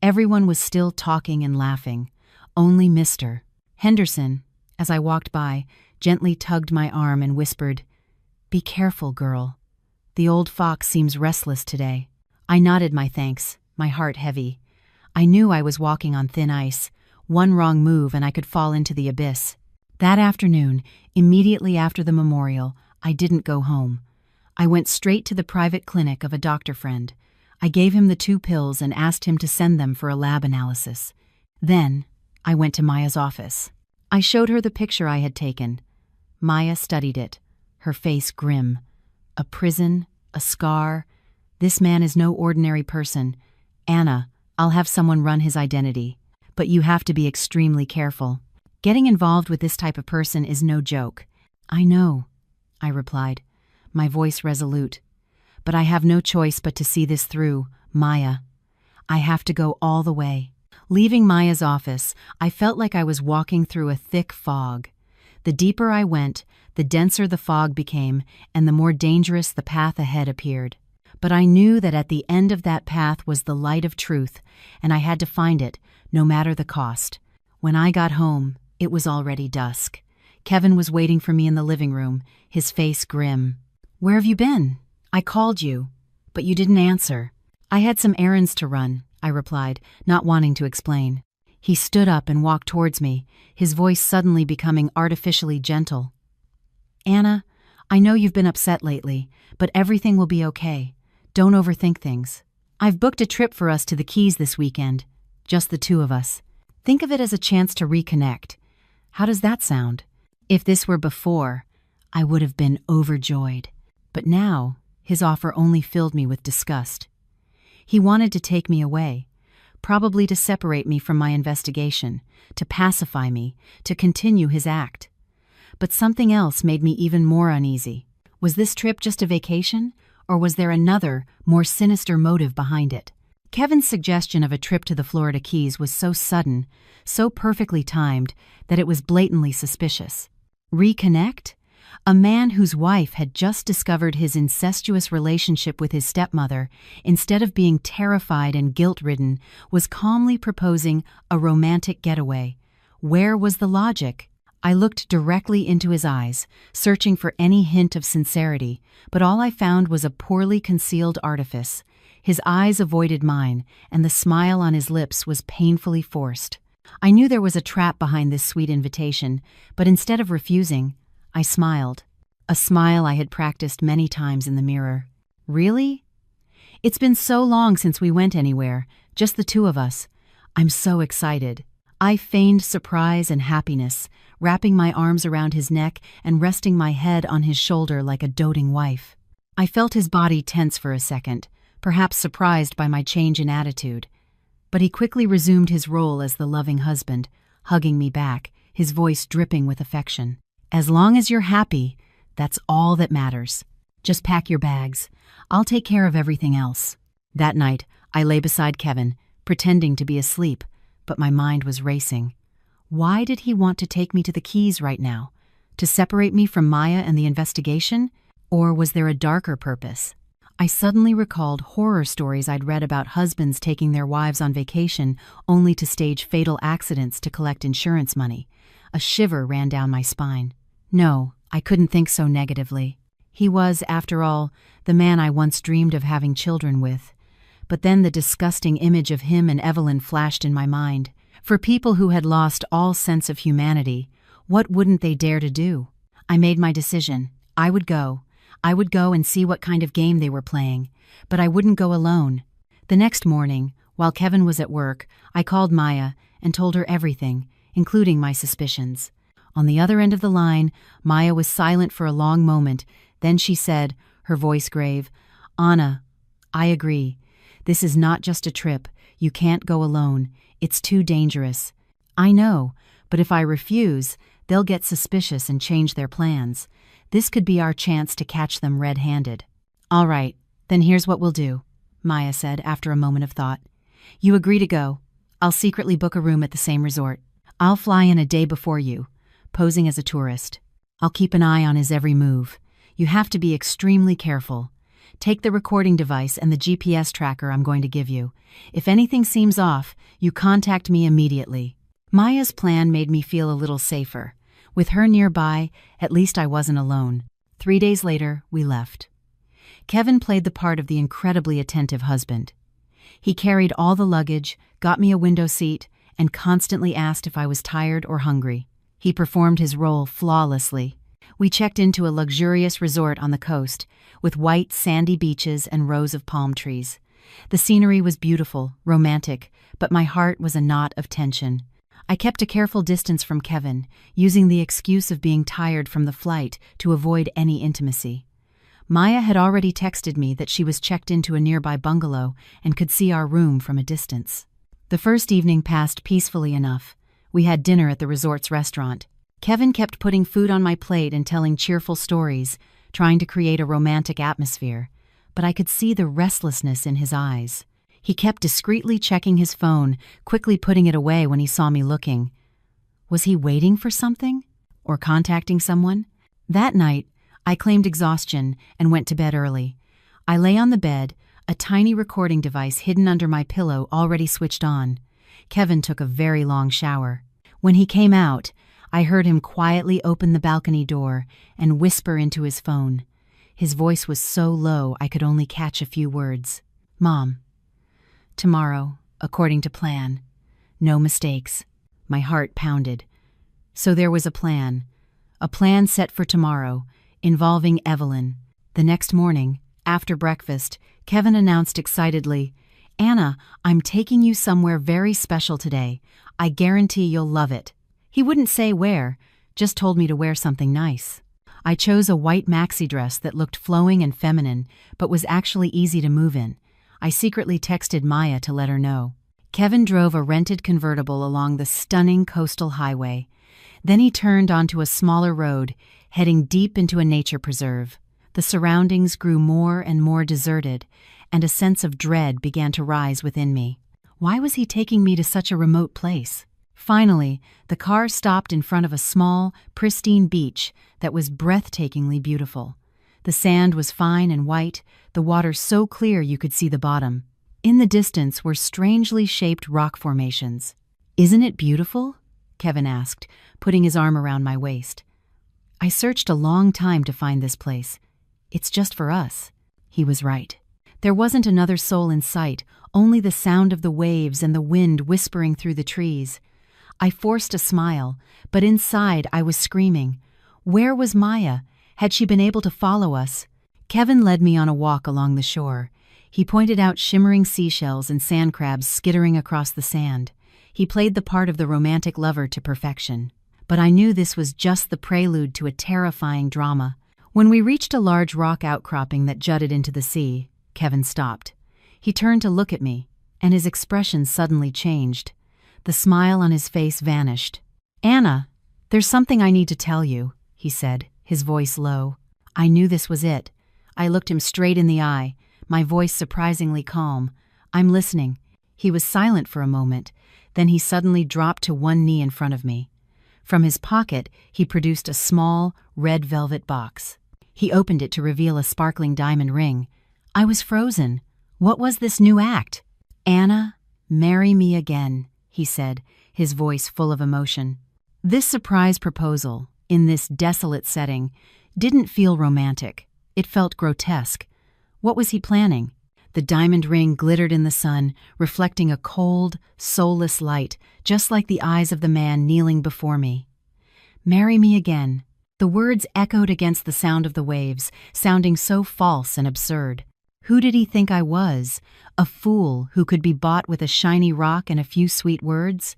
Everyone was still talking and laughing. Only Mr. Henderson, as I walked by, gently tugged my arm and whispered, "Be careful, girl. The old fox seems restless today." I nodded my thanks, my heart heavy. I knew I was walking on thin ice. One wrong move and I could fall into the abyss. That afternoon, immediately after the memorial, I didn't go home. I went straight to the private clinic of a doctor friend. I gave him the 2 pills and asked him to send them for a lab analysis. Then, I went to Maya's office. I showed her the picture I had taken. Maya studied it, her face grim. A prison, a scar. This man is no ordinary person. Anna, I'll have someone run his identity. But you have to be extremely careful. Getting involved with this type of person is no joke. I know, I replied, my voice resolute. But I have no choice but to see this through, Maya. I have to go all the way. Leaving Maya's office, I felt like I was walking through a thick fog. The deeper I went, the denser the fog became, and the more dangerous the path ahead appeared. But I knew that at the end of that path was the light of truth, and I had to find it, no matter the cost. When I got home, it was already dusk. Kevin was waiting for me in the living room, his face grim. "Where have you been? I called you, but you didn't answer." "I had some errands to run," I replied, not wanting to explain. He stood up and walked towards me, his voice suddenly becoming artificially gentle. "Anna, I know you've been upset lately, but everything will be okay. Don't overthink things. I've booked a trip for us to the Keys this weekend, just the 2 of us. Think of it as a chance to reconnect. How does that sound? If this were before, I would have been overjoyed. But now, his offer only filled me with disgust. He wanted to take me away, probably to separate me from my investigation, to pacify me, to continue his act. But something else made me even more uneasy. Was this trip just a vacation, or was there another, more sinister motive behind it? Kevin's suggestion of a trip to the Florida Keys was so sudden, so perfectly timed, that it was blatantly suspicious. Reconnect? A man whose wife had just discovered his incestuous relationship with his stepmother, instead of being terrified and guilt-ridden, was calmly proposing a romantic getaway. Where was the logic? I looked directly into his eyes, searching for any hint of sincerity, but all I found was a poorly concealed artifice. His eyes avoided mine, and the smile on his lips was painfully forced. I knew there was a trap behind this sweet invitation, but instead of refusing, I smiled. A smile I had practiced many times in the mirror. "Really? It's been so long since we went anywhere, just the 2 of us. I'm so excited." I feigned surprise and happiness, wrapping my arms around his neck and resting my head on his shoulder like a doting wife. I felt his body tense for a second, perhaps surprised by my change in attitude. But he quickly resumed his role as the loving husband, hugging me back, his voice dripping with affection. "As long as you're happy, that's all that matters. Just pack your bags. I'll take care of everything else." That night, I lay beside Kevin, pretending to be asleep, but my mind was racing. Why did he want to take me to the Keys right now? To separate me from Maya and the investigation? Or was there a darker purpose? I suddenly recalled horror stories I'd read about husbands taking their wives on vacation only to stage fatal accidents to collect insurance money. A shiver ran down my spine. No, I couldn't think so negatively. He was, after all, the man I once dreamed of having children with. But then the disgusting image of him and Evelyn flashed in my mind. For people who had lost all sense of humanity, what wouldn't they dare to do? I made my decision. I would go. I would go and see what kind of game they were playing, but I wouldn't go alone. The next morning, while Kevin was at work, I called Maya and told her everything, including my suspicions. On the other end of the line, Maya was silent for a long moment. Then she said, her voice grave, "Anna, I agree. This is not just a trip. You can't go alone. It's too dangerous." "I know, but if I refuse, they'll get suspicious and change their plans. This could be our chance to catch them red-handed." "All right, Then here's what we'll do, Maya said after a moment of thought. You agree to go. I'll secretly book a room at the same resort. I'll fly in a day before you, posing as a tourist. I'll keep an eye on his every move. You have to be extremely careful. Take the recording device and the GPS tracker I'm going to give you. If anything seems off, you contact me immediately. Maya's plan made me feel a little safer. With her nearby, at least I wasn't alone. 3 days later, we left. Kevin played the part of the incredibly attentive husband. He carried all the luggage, got me a window seat, and constantly asked if I was tired or hungry. He performed his role flawlessly. We checked into a luxurious resort on the coast, with white, sandy beaches and rows of palm trees. The scenery was beautiful, romantic, but my heart was a knot of tension. I kept a careful distance from Kevin, using the excuse of being tired from the flight to avoid any intimacy. Maya had already texted me that she was checked into a nearby bungalow and could see our room from a distance. The first evening passed peacefully enough. We had dinner at the resort's restaurant. Kevin kept putting food on my plate and telling cheerful stories, trying to create a romantic atmosphere, but I could see the restlessness in his eyes. He kept discreetly checking his phone, quickly putting it away when he saw me looking. Was he waiting for something? Or contacting someone? That night, I claimed exhaustion and went to bed early. I lay on the bed, a tiny recording device hidden under my pillow already switched on. Kevin took a very long shower. When he came out, I heard him quietly open the balcony door and whisper into his phone. His voice was so low I could only catch a few words. Mom. Tomorrow, according to plan. No mistakes. My heart pounded. So there was a plan set for tomorrow, involving Evelyn. The next morning, after breakfast, Kevin announced excitedly, Anna, I'm taking you somewhere very special today. I guarantee you'll love it. He wouldn't say where, just told me to wear something nice. I chose a white maxi dress that looked flowing and feminine, but was actually easy to move in. I secretly texted Maya to let her know. Kevin drove a rented convertible along the stunning coastal highway. Then he turned onto a smaller road, heading deep into a nature preserve. The surroundings grew more and more deserted, and a sense of dread began to rise within me. Why was he taking me to such a remote place? Finally, the car stopped in front of a small, pristine beach that was breathtakingly beautiful. The sand was fine and white, the water so clear you could see the bottom. In the distance were strangely shaped rock formations. Isn't it beautiful? Kevin asked, putting his arm around my waist. I searched a long time to find this place. It's just for us. He was right. There wasn't another soul in sight, only the sound of the waves and the wind whispering through the trees. I forced a smile, but inside I was screaming. Where was Maya? Had she been able to follow us? Kevin led me on a walk along the shore. He pointed out shimmering seashells and sand crabs skittering across the sand. He played the part of the romantic lover to perfection. But I knew this was just the prelude to a terrifying drama. When we reached a large rock outcropping that jutted into the sea, Kevin stopped. He turned to look at me, and his expression suddenly changed. The smile on his face vanished. Anna, there's something I need to tell you, he said, his voice low. I knew this was it. I looked him straight in the eye, my voice surprisingly calm. I'm listening. He was silent for a moment, then he suddenly dropped to one knee in front of me. From his pocket, he produced a small, red velvet box. He opened it to reveal a sparkling diamond ring. I was frozen. What was this new act? Anna, marry me again, he said, his voice full of emotion. This surprise proposal, in this desolate setting, didn't feel romantic. It felt grotesque. What was he planning? The diamond ring glittered in the sun, reflecting a cold, soulless light, just like the eyes of the man kneeling before me. Marry me again. The words echoed against the sound of the waves, sounding so false and absurd. Who did he think I was? A fool who could be bought with a shiny rock and a few sweet words?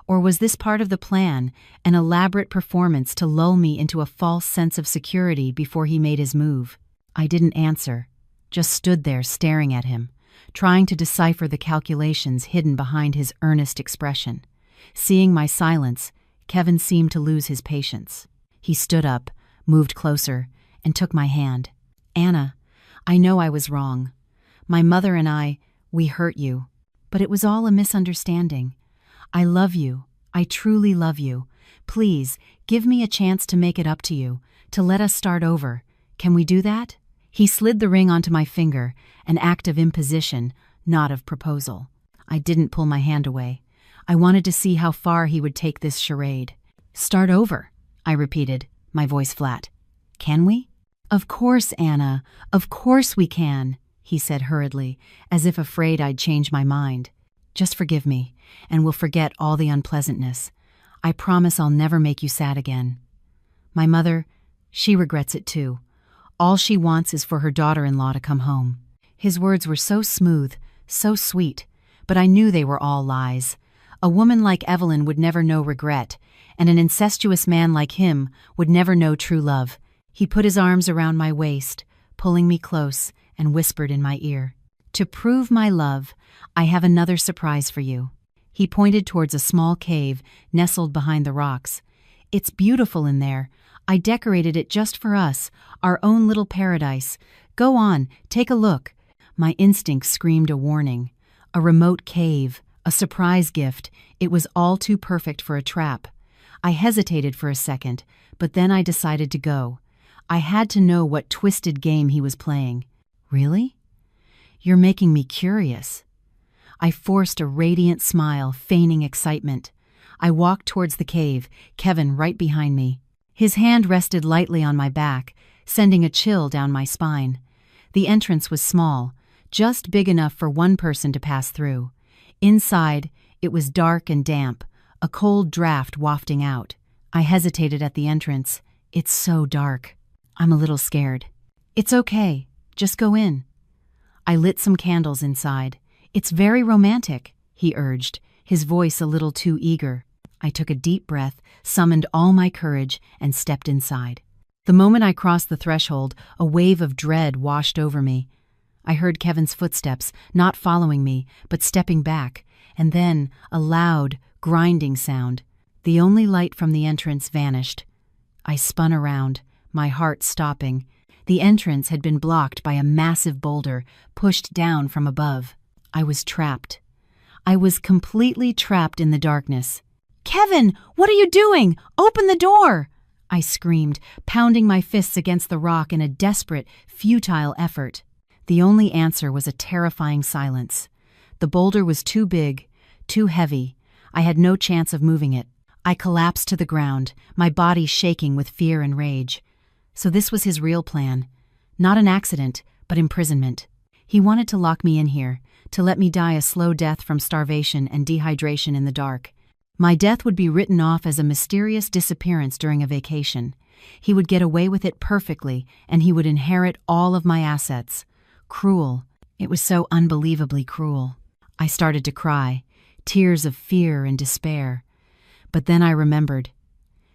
Or was this part of the plan, an elaborate performance to lull me into a false sense of security before he made his move? I didn't answer, just stood there staring at him, trying to decipher the calculations hidden behind his earnest expression. Seeing my silence, Kevin seemed to lose his patience. He stood up, moved closer, and took my hand. Anna, I know I was wrong. My mother and I, we hurt you. But it was all a misunderstanding. I love you. I truly love you. Please, give me a chance to make it up to you, to let us start over. Can we do that?" He slid the ring onto my finger, an act of imposition, not of proposal. I didn't pull my hand away. I wanted to see how far he would take this charade. "Start over," I repeated, my voice flat. "Can we?" "Of course, Anna. Of course we can," he said hurriedly, as if afraid I'd change my mind. "Just forgive me, and we'll forget all the unpleasantness. I promise I'll never make you sad again." My mother, she regrets it too. All she wants is for her daughter-in-law to come home. His words were so smooth, so sweet, but I knew they were all lies. A woman like Evelyn would never know regret, and an incestuous man like him would never know true love. He put his arms around my waist, pulling me close, and whispered in my ear, "To prove my love, I have another surprise for you." He pointed towards a small cave nestled behind the rocks. "It's beautiful in there. I decorated it just for us, our own little paradise. Go on, take a look." My instinct screamed a warning. A remote cave, a surprise gift. It was all too perfect for a trap. I hesitated for a second, but then I decided to go. I had to know what twisted game he was playing. "Really? You're making me curious." I forced a radiant smile, feigning excitement. I walked towards the cave, Kevin right behind me. His hand rested lightly on my back, sending a chill down my spine. The entrance was small, just big enough for one person to pass through. Inside, it was dark and damp, a cold draft wafting out. I hesitated at the entrance. "It's so dark. I'm a little scared." "It's okay. Just go in." I lit some candles inside. "It's very romantic," he urged, his voice a little too eager. I took a deep breath, summoned all my courage, and stepped inside. The moment I crossed the threshold, a wave of dread washed over me. I heard Kevin's footsteps, not following me, but stepping back, and then a loud, grinding sound. The only light from the entrance vanished. I spun around, my heart stopping. The entrance had been blocked by a massive boulder, pushed down from above. I was trapped. I was completely trapped in the darkness. "Kevin, what are you doing? Open the door!" I screamed, pounding my fists against the rock in a desperate, futile effort. The only answer was a terrifying silence. The boulder was too big, too heavy. I had no chance of moving it. I collapsed to the ground, my body shaking with fear and rage. So this was his real plan. Not an accident, but imprisonment. He wanted to lock me in here, to let me die a slow death from starvation and dehydration in the dark. My death would be written off as a mysterious disappearance during a vacation. He would get away with it perfectly, and he would inherit all of my assets. Cruel. It was so unbelievably cruel. I started to cry, tears of fear and despair. But then I remembered.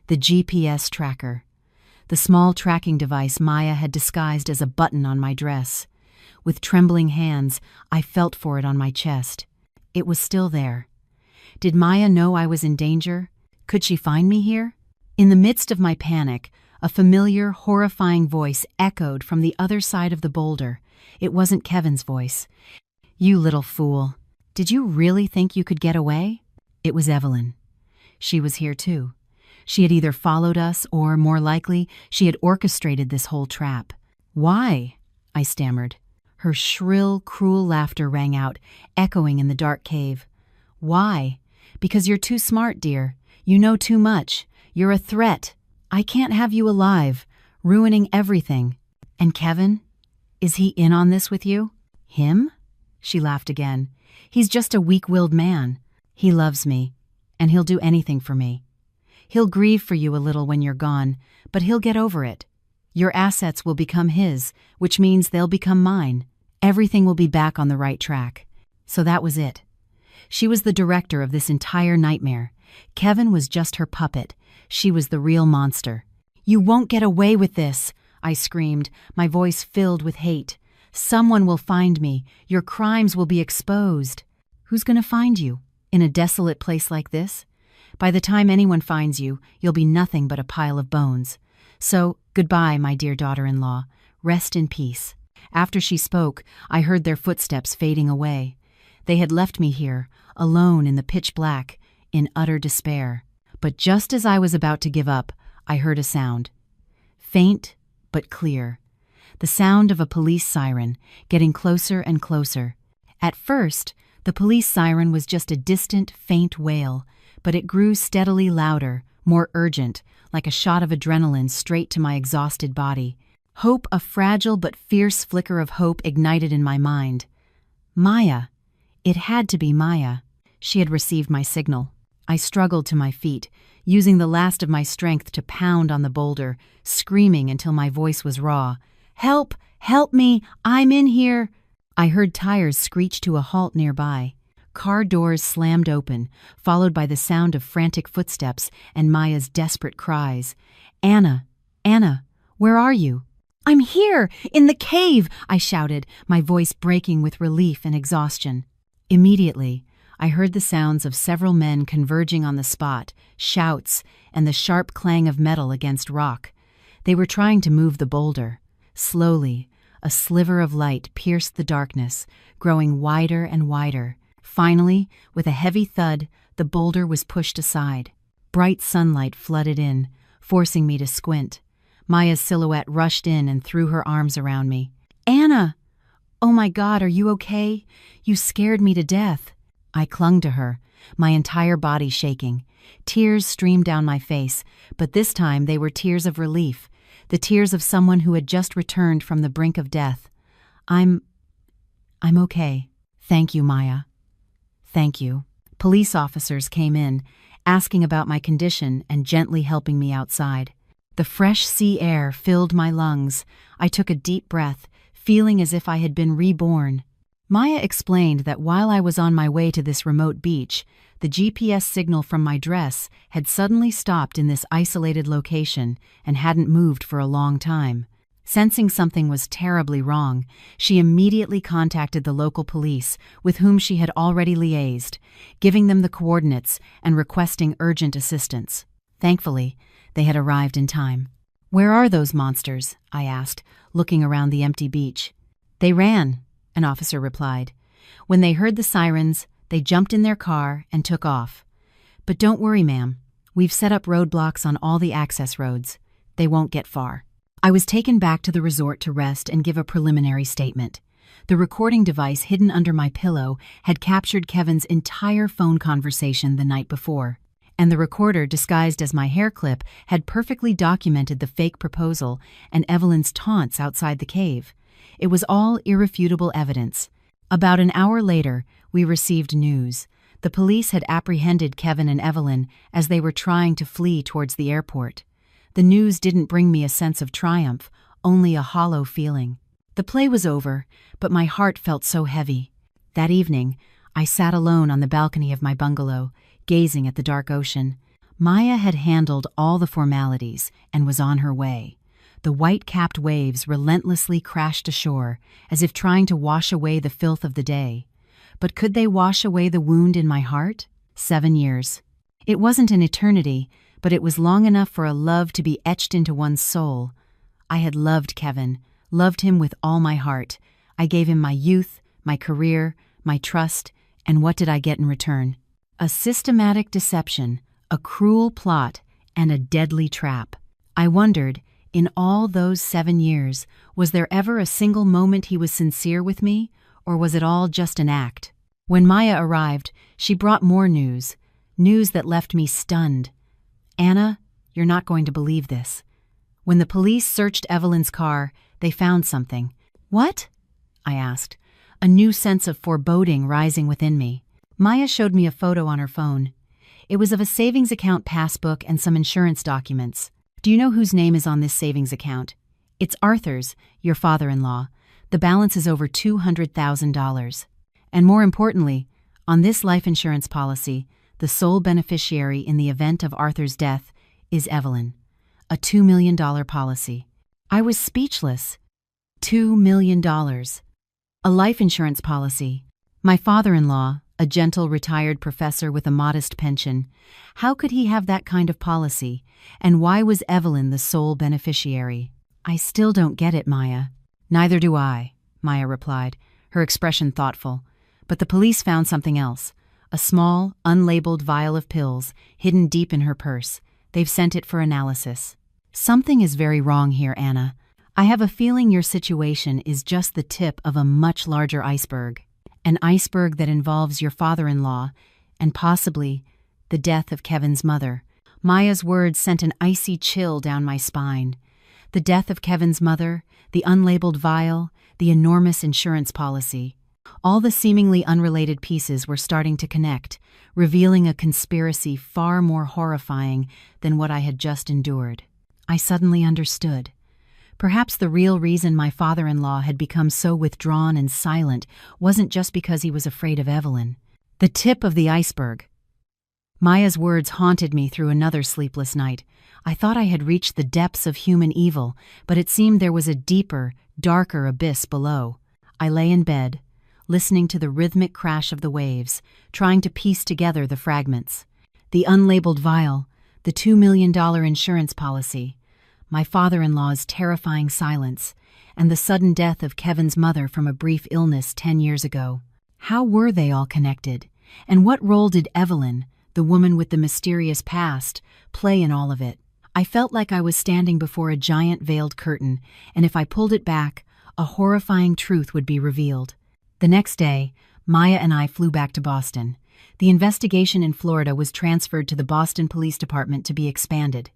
The GPS tracker. The small tracking device Maya had disguised as a button on my dress. With trembling hands, I felt for it on my chest. It was still there. Did Maya know I was in danger? Could she find me here? In the midst of my panic, a familiar, horrifying voice echoed from the other side of the boulder. It wasn't Kevin's voice. "You little fool. Did you really think you could get away?" It was Evelyn. She was here too. She had either followed us or, more likely, she had orchestrated this whole trap. "Why?" I stammered. Her shrill, cruel laughter rang out, echoing in the dark cave. "Why? Because you're too smart, dear. You know too much. You're a threat. I can't have you alive, ruining everything. And Kevin? Is he in on this with you?" "Him?" She laughed again. "He's just a weak-willed man. He loves me, and he'll do anything for me. He'll grieve for you a little when you're gone, but he'll get over it. Your assets will become his, which means they'll become mine. Everything will be back on the right track." So that was it. She was the director of this entire nightmare. Kevin was just her puppet. She was the real monster. "You won't get away with this," I screamed, my voice filled with hate. "Someone will find me. Your crimes will be exposed." "Who's going to find you? In a desolate place like this? By the time anyone finds you, you'll be nothing but a pile of bones. So, goodbye, my dear daughter-in-law. Rest in peace." After she spoke, I heard their footsteps fading away. They had left me here, alone in the pitch black, in utter despair. But just as I was about to give up, I heard a sound. Faint, but clear. The sound of a police siren, getting closer and closer. At first, the police siren was just a distant, faint wail, but it grew steadily louder, more urgent, like a shot of adrenaline straight to my exhausted body. Hope, a fragile but fierce flicker of hope, ignited in my mind. Maya. It had to be Maya. She had received my signal. I struggled to my feet, using the last of my strength to pound on the boulder, screaming until my voice was raw. "Help! Help me! I'm in here!" I heard tires screech to a halt nearby. Car doors slammed open, followed by the sound of frantic footsteps and Maya's desperate cries. "Anna! Anna! Where are you?" "I'm here! In the cave!" I shouted, my voice breaking with relief and exhaustion. Immediately, I heard the sounds of several men converging on the spot, shouts, and the sharp clang of metal against rock. They were trying to move the boulder. Slowly, a sliver of light pierced the darkness, growing wider and wider. Finally, with a heavy thud, the boulder was pushed aside. Bright sunlight flooded in, forcing me to squint. Maya's silhouette rushed in and threw her arms around me. "Anna! Oh my God, are you okay? You scared me to death." I clung to her, my entire body shaking. Tears streamed down my face, but this time they were tears of relief, the tears of someone who had just returned from the brink of death. I'm okay. Thank you, Maya. Thank you." Police officers came in, asking about my condition and gently helping me outside. The fresh sea air filled my lungs. I took a deep breath, feeling as if I had been reborn. Maya explained that while I was on my way to this remote beach, the GPS signal from my dress had suddenly stopped in this isolated location and hadn't moved for a long time. Sensing something was terribly wrong, she immediately contacted the local police, with whom she had already liaised, giving them the coordinates and requesting urgent assistance. Thankfully, they had arrived in time. "Where are those monsters?" I asked, looking around the empty beach. "They ran," an officer replied. "When they heard the sirens, they jumped in their car and took off. But don't worry, ma'am. We've set up roadblocks on all the access roads. They won't get far." I was taken back to the resort to rest and give a preliminary statement. The recording device hidden under my pillow had captured Kevin's entire phone conversation the night before, and the recorder, disguised as my hair clip, had perfectly documented the fake proposal and Evelyn's taunts outside the cave. It was all irrefutable evidence. About an hour later, we received news. The police had apprehended Kevin and Evelyn as they were trying to flee towards the airport. The news didn't bring me a sense of triumph, only a hollow feeling. The play was over, but my heart felt so heavy. That evening, I sat alone on the balcony of my bungalow, gazing at the dark ocean. Maya had handled all the formalities and was on her way. The white-capped waves relentlessly crashed ashore, as if trying to wash away the filth of the day. But could they wash away the wound in my heart? 7 years. It wasn't an eternity, but it was long enough for a love to be etched into one's soul. I had loved Kevin, loved him with all my heart. I gave him my youth, my career, my trust, and what did I get in return? A systematic deception, a cruel plot, and a deadly trap. I wondered, in all those 7 years, was there ever a single moment he was sincere with me, or was it all just an act? When Maya arrived, she brought more news that left me stunned. "Anna, you're not going to believe this. When the police searched Evelyn's car, they found something." "What?" I asked, a new sense of foreboding rising within me. Maya showed me a photo on her phone. It was of a savings account passbook and some insurance documents. "Do you know whose name is on this savings account?" "It's Arthur's, your father-in-law. The balance is over $200,000. And more importantly, on this life insurance policy, the sole beneficiary in the event of Arthur's death is Evelyn. A $2 million policy." I was speechless. $2 million. A life insurance policy. My father-in-law, a gentle retired professor with a modest pension, how could he have that kind of policy? And why was Evelyn the sole beneficiary? "I still don't get it, Maya." Neither do I, Maya replied, her expression thoughtful. But the police found something else. A small, unlabeled vial of pills hidden deep in her purse. They've sent it for analysis. Something is very wrong here, Anna. I have a feeling your situation is just the tip of a much larger iceberg. An iceberg that involves your father-in-law and possibly the death of Kevin's mother. Maya's words sent an icy chill down my spine. The death of Kevin's mother, the unlabeled vial, the enormous insurance policy. All the seemingly unrelated pieces were starting to connect, revealing a conspiracy far more horrifying than what I had just endured. I suddenly understood. Perhaps the real reason my father-in-law had become so withdrawn and silent wasn't just because he was afraid of Evelyn. The tip of the iceberg. Maya's words haunted me through another sleepless night. I thought I had reached the depths of human evil, but it seemed there was a deeper, darker abyss below. I lay in bed, listening to the rhythmic crash of the waves, trying to piece together the fragments. The unlabeled vial, the $2 million insurance policy, my father-in-law's terrifying silence, and the sudden death of Kevin's mother from a brief illness 10 years ago. How were they all connected? And what role did Evelyn, the woman with the mysterious past, play in all of it? I felt like I was standing before a giant veiled curtain, and if I pulled it back, a horrifying truth would be revealed. The next day, Maya and I flew back to Boston. The investigation in Florida was transferred to the Boston Police Department to be expanded.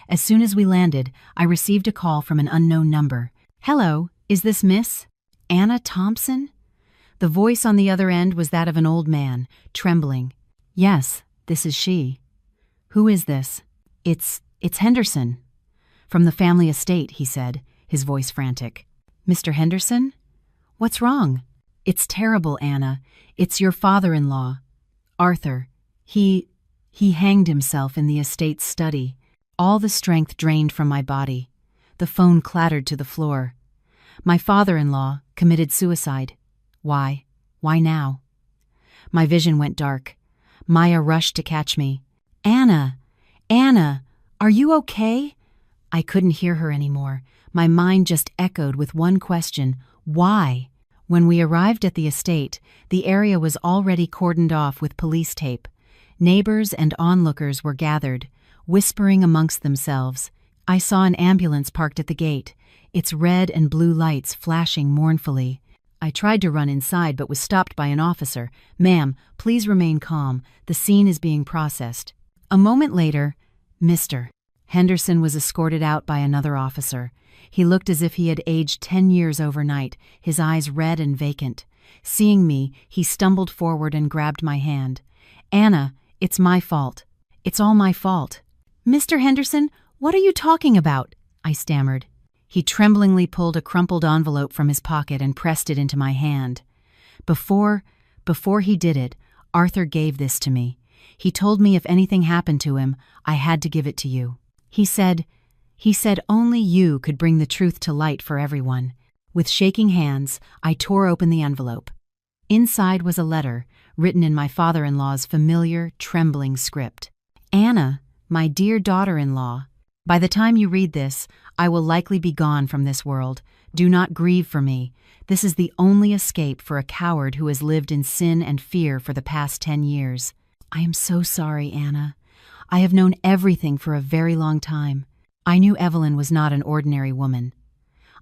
As soon as we landed, I received a call from an unknown number. "Hello, is this Miss Anna Thompson?" The voice on the other end was that of an old man, trembling. "Yes, this is she." "Who is this?" It's Henderson." "From the family estate," he said, his voice frantic. "Mr. Henderson? What's wrong?" "It's terrible, Anna. It's your father-in-law, Arthur. He hanged himself in the estate's study." All the strength drained from my body. The phone clattered to the floor. "My father-in-law committed suicide." "Why? Why now?" My vision went dark. Maya rushed to catch me. "Anna! Anna! Are you okay?" I couldn't hear her anymore. My mind just echoed with one question: why? When we arrived at the estate, the area was already cordoned off with police tape. Neighbors and onlookers were gathered, whispering amongst themselves. I saw an ambulance parked at the gate, its red and blue lights flashing mournfully. I tried to run inside but was stopped by an officer. "Ma'am, please remain calm. The scene is being processed." A moment later, Mr. Henderson was escorted out by another officer. He looked as if he had aged 10 years overnight, his eyes red and vacant. Seeing me, he stumbled forward and grabbed my hand. "Anna, it's my fault. It's all my fault." "Mr. Henderson, what are you talking about?" I stammered. He tremblingly pulled a crumpled envelope from his pocket and pressed it into my hand. Before he did it, Arthur gave this to me. He told me if anything happened to him, I had to give it to you. He said only you could bring the truth to light for everyone. With shaking hands, I tore open the envelope. Inside was a letter, written in my father-in-law's familiar, trembling script. "Anna, my dear daughter-in-law, by the time you read this, I will likely be gone from this world. Do not grieve for me. This is the only escape for a coward who has lived in sin and fear for the past 10 years. I am so sorry, Anna. I have known everything for a very long time. I knew Evelyn was not an ordinary woman.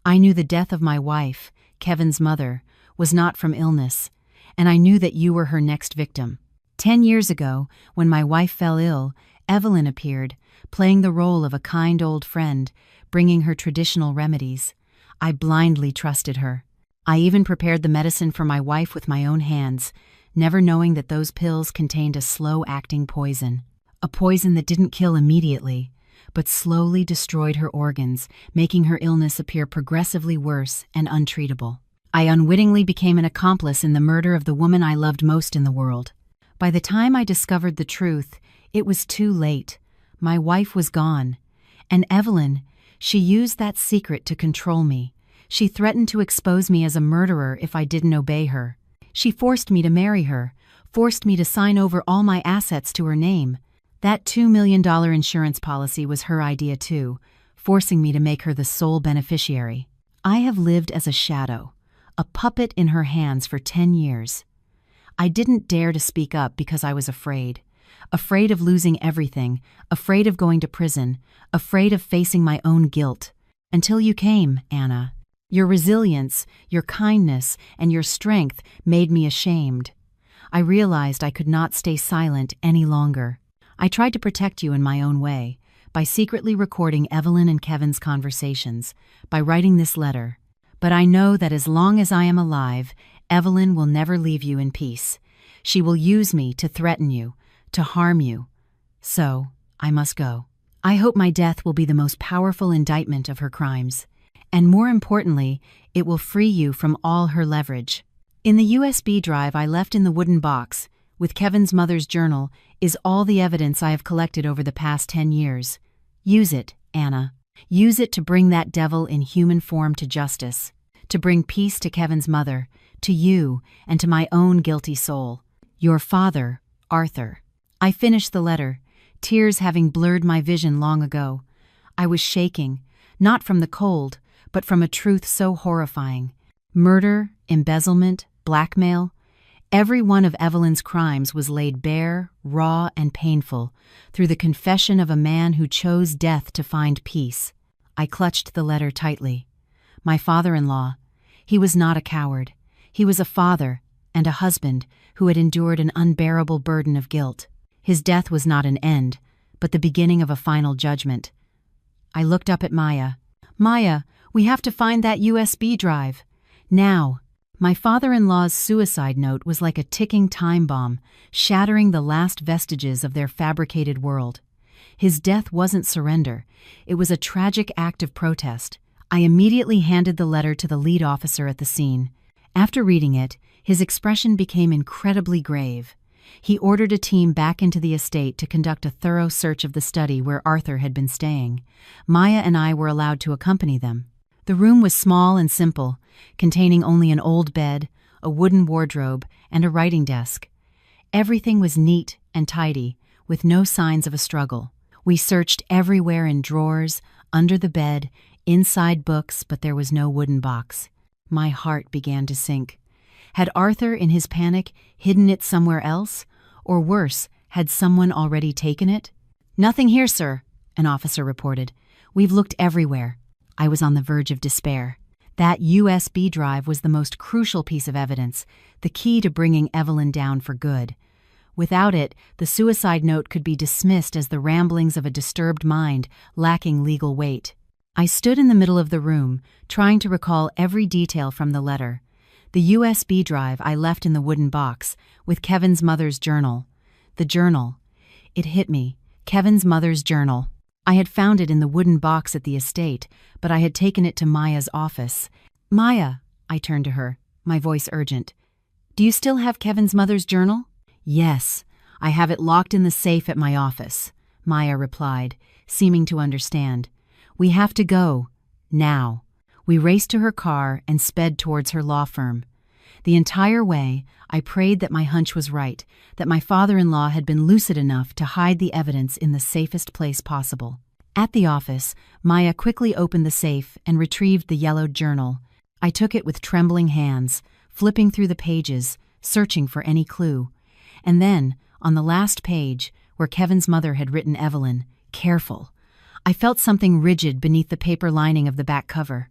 I knew the death of my wife, Kevin's mother, was not from illness, and I knew that you were her next victim. 10 years ago, when my wife fell ill, Evelyn appeared, playing the role of a kind old friend, bringing her traditional remedies. I blindly trusted her. I even prepared the medicine for my wife with my own hands, never knowing that those pills contained a slow-acting poison. A poison that didn't kill immediately, but slowly destroyed her organs, making her illness appear progressively worse and untreatable. I unwittingly became an accomplice in the murder of the woman I loved most in the world. By the time I discovered the truth, it was too late. My wife was gone. And Evelyn, she used that secret to control me. She threatened to expose me as a murderer if I didn't obey her. She forced me to marry her, forced me to sign over all my assets to her name. That $2 million insurance policy was her idea too, forcing me to make her the sole beneficiary. I have lived as a shadow, a puppet in her hands for 10 years. I didn't dare to speak up because I was afraid. Afraid of losing everything, afraid of going to prison, afraid of facing my own guilt. Until you came, Anna. Your resilience, your kindness, and your strength made me ashamed. I realized I could not stay silent any longer. I tried to protect you in my own way, by secretly recording Evelyn and Kevin's conversations, by writing this letter. But I know that as long as I am alive, Evelyn will never leave you in peace. She will use me to threaten you, to harm you. So, I must go. I hope my death will be the most powerful indictment of her crimes. And more importantly, it will free you from all her leverage. In the USB drive I left in the wooden box, with Kevin's mother's journal, is all the evidence I have collected over the past 10 years. Use it, Anna. Use it to bring that devil in human form to justice, to bring peace to Kevin's mother, to you, and to my own guilty soul. Your father, Arthur. I finished the letter, tears having blurred my vision long ago. I was shaking, not from the cold, but from a truth so horrifying. Murder, embezzlement, blackmail. Every one of Evelyn's crimes was laid bare, raw, and painful, through the confession of a man who chose death to find peace. I clutched the letter tightly. My father-in-law, he was not a coward. He was a father and a husband who had endured an unbearable burden of guilt. His death was not an end, but the beginning of a final judgment. I looked up at Maya. Maya, we have to find that USB drive. Now. My father-in-law's suicide note was like a ticking time bomb, shattering the last vestiges of their fabricated world. His death wasn't surrender. It was a tragic act of protest. I immediately handed the letter to the lead officer at the scene. After reading it, his expression became incredibly grave. He ordered a team back into the estate to conduct a thorough search of the study where Arthur had been staying. Maya and I were allowed to accompany them. The room was small and simple, containing only an old bed, a wooden wardrobe, and a writing desk. Everything was neat and tidy, with no signs of a struggle. We searched everywhere in drawers, under the bed, inside books, but there was no wooden box. My heart began to sink. Had Arthur, in his panic, hidden it somewhere else? Or worse, had someone already taken it? "Nothing here, sir," an officer reported. "We've looked everywhere." I was on the verge of despair. That USB drive was the most crucial piece of evidence, the key to bringing Evelyn down for good. Without it, the suicide note could be dismissed as the ramblings of a disturbed mind, lacking legal weight. I stood in the middle of the room, trying to recall every detail from the letter. The USB drive I left in the wooden box, with Kevin's mother's journal. The journal. It hit me. Kevin's mother's journal. I had found it in the wooden box at the estate, but I had taken it to Maya's office. "Maya," I turned to her, my voice urgent. "Do you still have Kevin's mother's journal?" "Yes, I have it locked in the safe at my office," Maya replied, seeming to understand. "We have to go. Now." We raced to her car and sped towards her law firm. The entire way, I prayed that my hunch was right, that my father-in-law had been lucid enough to hide the evidence in the safest place possible. At the office, Maya quickly opened the safe and retrieved the yellowed journal. I took it with trembling hands, flipping through the pages, searching for any clue. And then, on the last page, where Kevin's mother had written Evelyn, "Careful," I felt something rigid beneath the paper lining of the back cover.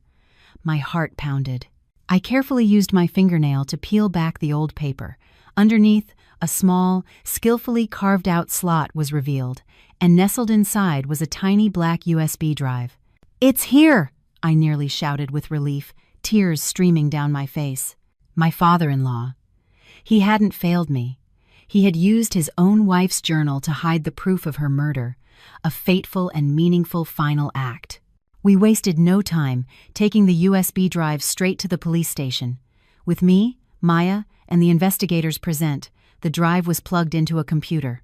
My heart pounded. I carefully used my fingernail to peel back the old paper. Underneath, a small, skillfully carved-out slot was revealed, and nestled inside was a tiny black USB drive. "It's here!" I nearly shouted with relief, tears streaming down my face. My father-in-law. He hadn't failed me. He had used his own wife's journal to hide the proof of her murder, a fateful and meaningful final act. We wasted no time, taking the USB drive straight to the police station. With me, Maya, and the investigators present, the drive was plugged into a computer.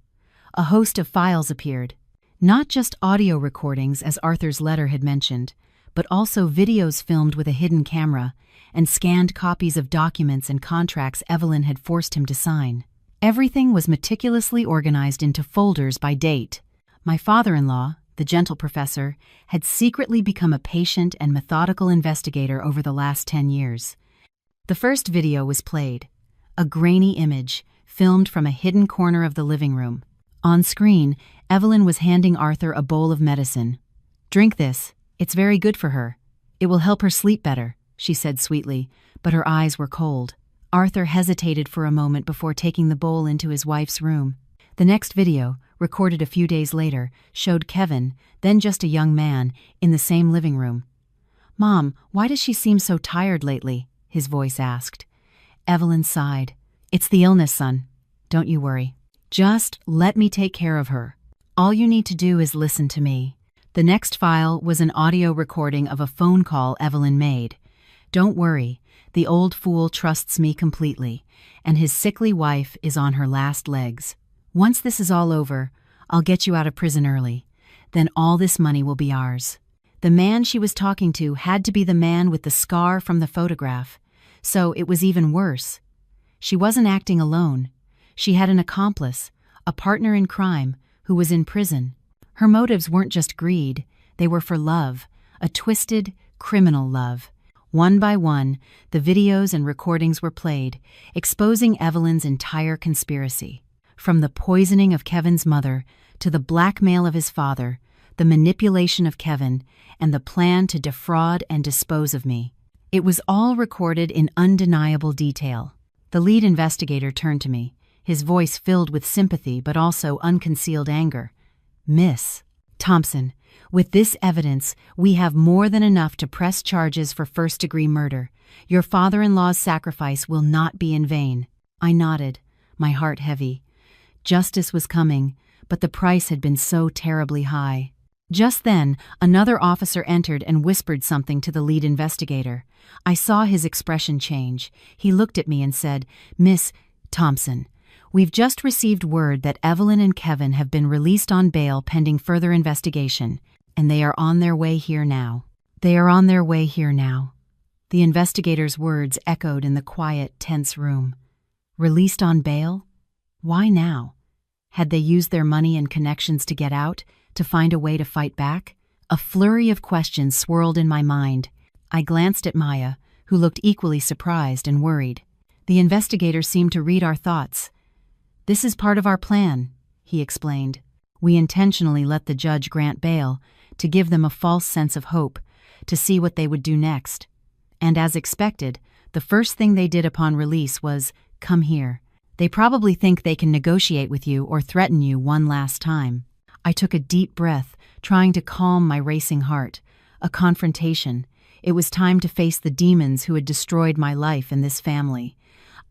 A host of files appeared. Not just audio recordings, as Arthur's letter had mentioned, but also videos filmed with a hidden camera, and scanned copies of documents and contracts Evelyn had forced him to sign. Everything was meticulously organized into folders by date. My father-in-law, the gentle professor, had secretly become a patient and methodical investigator over the last 10 years. The first video was played, a grainy image filmed from a hidden corner of the living room. On screen, Evelyn was handing Arthur a bowl of medicine. "Drink this. It's very good for her. It will help her sleep better," she said sweetly, but her eyes were cold. Arthur hesitated for a moment before taking the bowl into his wife's room. The next video, recorded a few days later, showed Kevin, then just a young man, in the same living room. "Mom, why does she seem so tired lately?" his voice asked. Evelyn sighed. "It's the illness, son. Don't you worry. Just let me take care of her. All you need to do is listen to me." The next file was an audio recording of a phone call Evelyn made. "Don't worry, the old fool trusts me completely, and his sickly wife is on her last legs. Once this is all over, I'll get you out of prison early. Then all this money will be ours." The man she was talking to had to be the man with the scar from the photograph, so it was even worse. She wasn't acting alone. She had an accomplice, a partner in crime, who was in prison. Her motives weren't just greed, they were for love, a twisted, criminal love. One by one, the videos and recordings were played, exposing Evelyn's entire conspiracy. From the poisoning of Kevin's mother, to the blackmail of his father, the manipulation of Kevin, and the plan to defraud and dispose of me. It was all recorded in undeniable detail. The lead investigator turned to me, his voice filled with sympathy but also unconcealed anger. "Miss Thompson, with this evidence, we have more than enough to press charges for first-degree murder. Your father-in-law's sacrifice will not be in vain." I nodded, my heart heavy. Justice was coming, but the price had been so terribly high. Just then, another officer entered and whispered something to the lead investigator. I saw his expression change. He looked at me and said, "Miss Thompson, we've just received word that Evelyn and Kevin have been released on bail pending further investigation, and they are on their way here now." "They are on their way here now." The investigator's words echoed in the quiet, tense room. Released on bail? Why now? Had they used their money and connections to get out, to find a way to fight back? A flurry of questions swirled in my mind. I glanced at Maya, who looked equally surprised and worried. The investigator seemed to read our thoughts. "This is part of our plan," he explained. "We intentionally let the judge grant bail, to give them a false sense of hope, to see what they would do next. And as expected, the first thing they did upon release was, 'Come here.' They probably think they can negotiate with you or threaten you one last time." I took a deep breath, trying to calm my racing heart. A confrontation. It was time to face the demons who had destroyed my life and this family.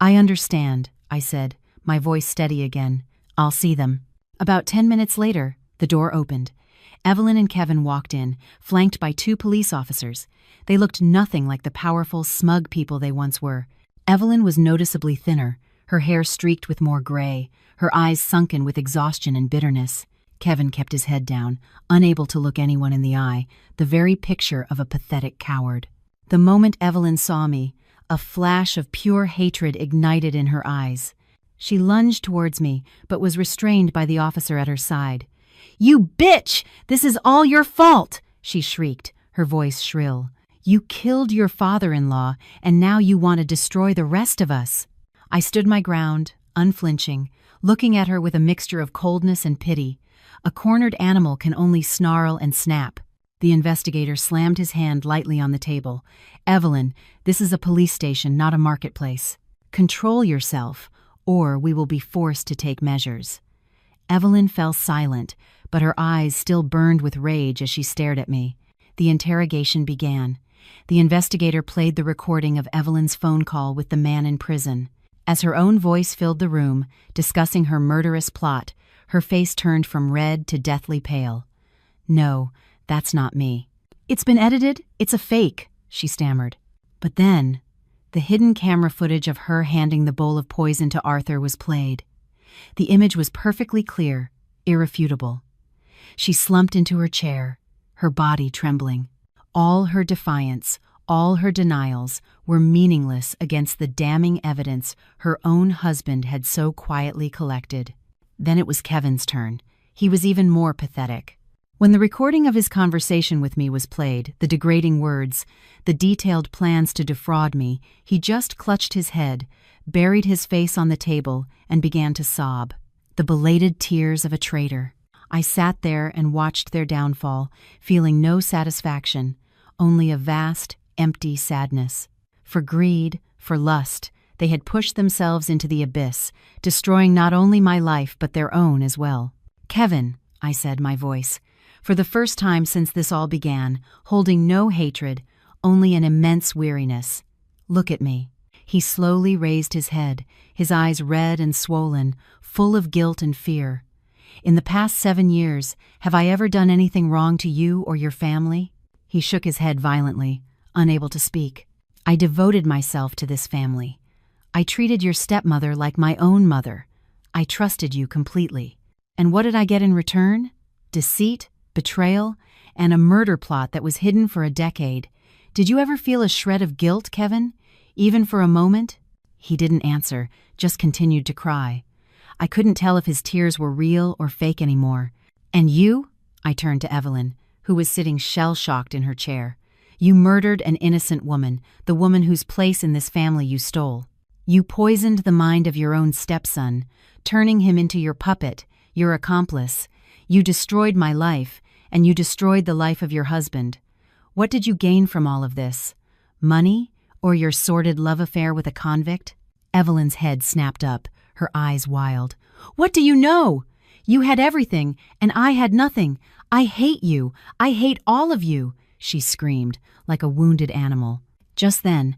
"I understand," I said, my voice steady again. "I'll see them." About 10 minutes later, the door opened. Evelyn and Kevin walked in, flanked by 2 police officers. They looked nothing like the powerful, smug people they once were. Evelyn was noticeably thinner, her hair streaked with more gray, her eyes sunken with exhaustion and bitterness. Kevin kept his head down, unable to look anyone in the eye, the very picture of a pathetic coward. The moment Evelyn saw me, a flash of pure hatred ignited in her eyes. She lunged towards me, but was restrained by the officer at her side. "You bitch! This is all your fault!" she shrieked, her voice shrill. "You killed your father-in-law, and now you want to destroy the rest of us." I stood my ground, unflinching, looking at her with a mixture of coldness and pity. A cornered animal can only snarl and snap. The investigator slammed his hand lightly on the table. "Evelyn, this is a police station, not a marketplace. Control yourself, or we will be forced to take measures." Evelyn fell silent, but her eyes still burned with rage as she stared at me. The interrogation began. The investigator played the recording of Evelyn's phone call with the man in prison. As her own voice filled the room, discussing her murderous plot, her face turned from red to deathly pale. "No, that's not me." "It's been edited? It's a fake," she stammered. But then, the hidden camera footage of her handing the bowl of poison to Arthur was played. The image was perfectly clear, irrefutable. She slumped into her chair, her body trembling. All her defiance, all her denials were meaningless against the damning evidence her own husband had so quietly collected. Then it was Kevin's turn. He was even more pathetic. When the recording of his conversation with me was played, the degrading words, the detailed plans to defraud me, he just clutched his head, buried his face on the table, and began to sob. The belated tears of a traitor. I sat there and watched their downfall, feeling no satisfaction, only a vast, empty sadness. For greed, for lust, they had pushed themselves into the abyss, destroying not only my life but their own as well. "Kevin," I said, my voice, for the first time since this all began, holding no hatred, only an immense weariness. "Look at me." He slowly raised his head, his eyes red and swollen, full of guilt and fear. "In the past 7 years, have I ever done anything wrong to you or your family?" He shook his head violently, unable to speak. "I devoted myself to this family. I treated your stepmother like my own mother. I trusted you completely. And what did I get in return? Deceit, betrayal, and a murder plot that was hidden for a decade. Did you ever feel a shred of guilt, Kevin? Even for a moment?" He didn't answer, just continued to cry. I couldn't tell if his tears were real or fake anymore. "And you?" I turned to Evelyn, who was sitting shell-shocked in her chair. "You murdered an innocent woman, the woman whose place in this family you stole. You poisoned the mind of your own stepson, turning him into your puppet, your accomplice. You destroyed my life, and you destroyed the life of your husband. What did you gain from all of this? Money, or your sordid love affair with a convict?" Evelyn's head snapped up, her eyes wild. "What do you know? You had everything, and I had nothing. I hate you. I hate all of you," she screamed, like a wounded animal. Just then,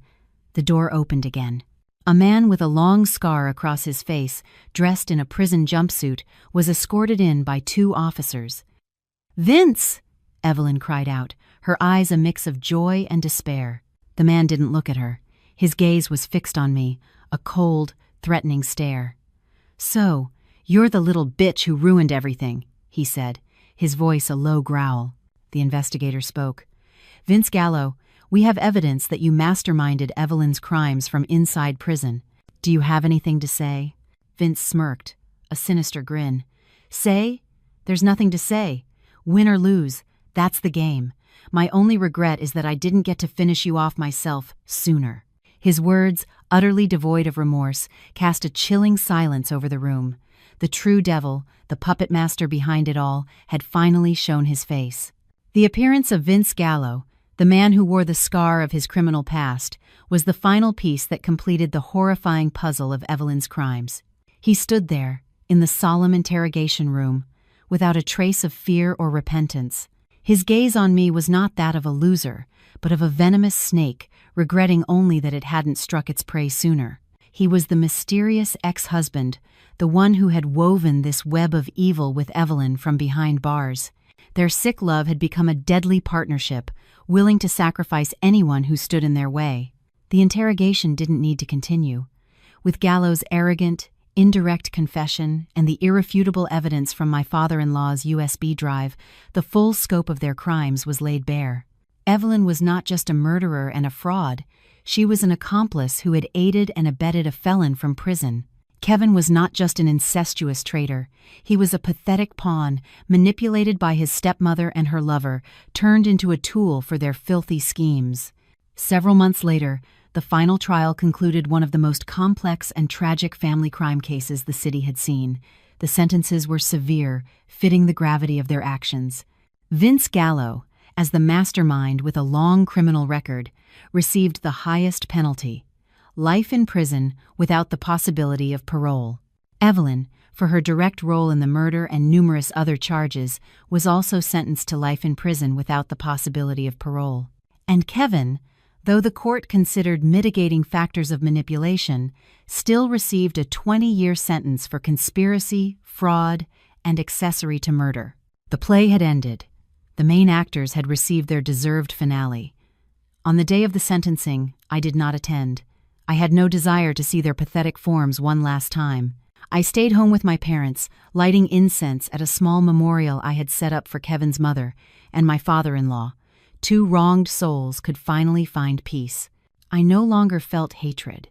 the door opened again. A man with a long scar across his face, dressed in a prison jumpsuit, was escorted in by 2 officers. "Vince!" Evelyn cried out, her eyes a mix of joy and despair. The man didn't look at her. His gaze was fixed on me, a cold, threatening stare. "So, you're the little bitch who ruined everything," he said, his voice a low growl. The investigator spoke. "Vince Gallo, we have evidence that you masterminded Evelyn's crimes from inside prison. Do you have anything to say?" Vince smirked, a sinister grin. "Say? There's nothing to say. Win or lose, that's the game. My only regret is that I didn't get to finish you off myself sooner." His words, utterly devoid of remorse, cast a chilling silence over the room. The true devil, the puppet master behind it all, had finally shown his face. The appearance of Vince Gallo, the man who wore the scar of his criminal past, was the final piece that completed the horrifying puzzle of Evelyn's crimes. He stood there, in the solemn interrogation room, without a trace of fear or repentance. His gaze on me was not that of a loser, but of a venomous snake, regretting only that it hadn't struck its prey sooner. He was the mysterious ex-husband, the one who had woven this web of evil with Evelyn from behind bars. Their sick love had become a deadly partnership, willing to sacrifice anyone who stood in their way. The interrogation didn't need to continue. With Gallo's arrogant, indirect confession and the irrefutable evidence from my father-in-law's USB drive, the full scope of their crimes was laid bare. Evelyn was not just a murderer and a fraud. She was an accomplice who had aided and abetted a felon from prison. Kevin was not just an incestuous traitor. He was a pathetic pawn, manipulated by his stepmother and her lover, turned into a tool for their filthy schemes. Several months later, the final trial concluded one of the most complex and tragic family crime cases the city had seen. The sentences were severe, fitting the gravity of their actions. Vince Gallo, as the mastermind with a long criminal record, received the highest penalty: life in prison without the possibility of parole. Evelyn, for her direct role in the murder and numerous other charges, was also sentenced to life in prison without the possibility of parole. And Kevin, though the court considered mitigating factors of manipulation, still received a 20-year sentence for conspiracy, fraud, and accessory to murder. The play had ended. The main actors had received their deserved finale. On the day of the sentencing, I did not attend. I had no desire to see their pathetic forms one last time. I stayed home with my parents, lighting incense at a small memorial I had set up for Kevin's mother and my father-in-law. 2 wronged souls could finally find peace. I no longer felt hatred.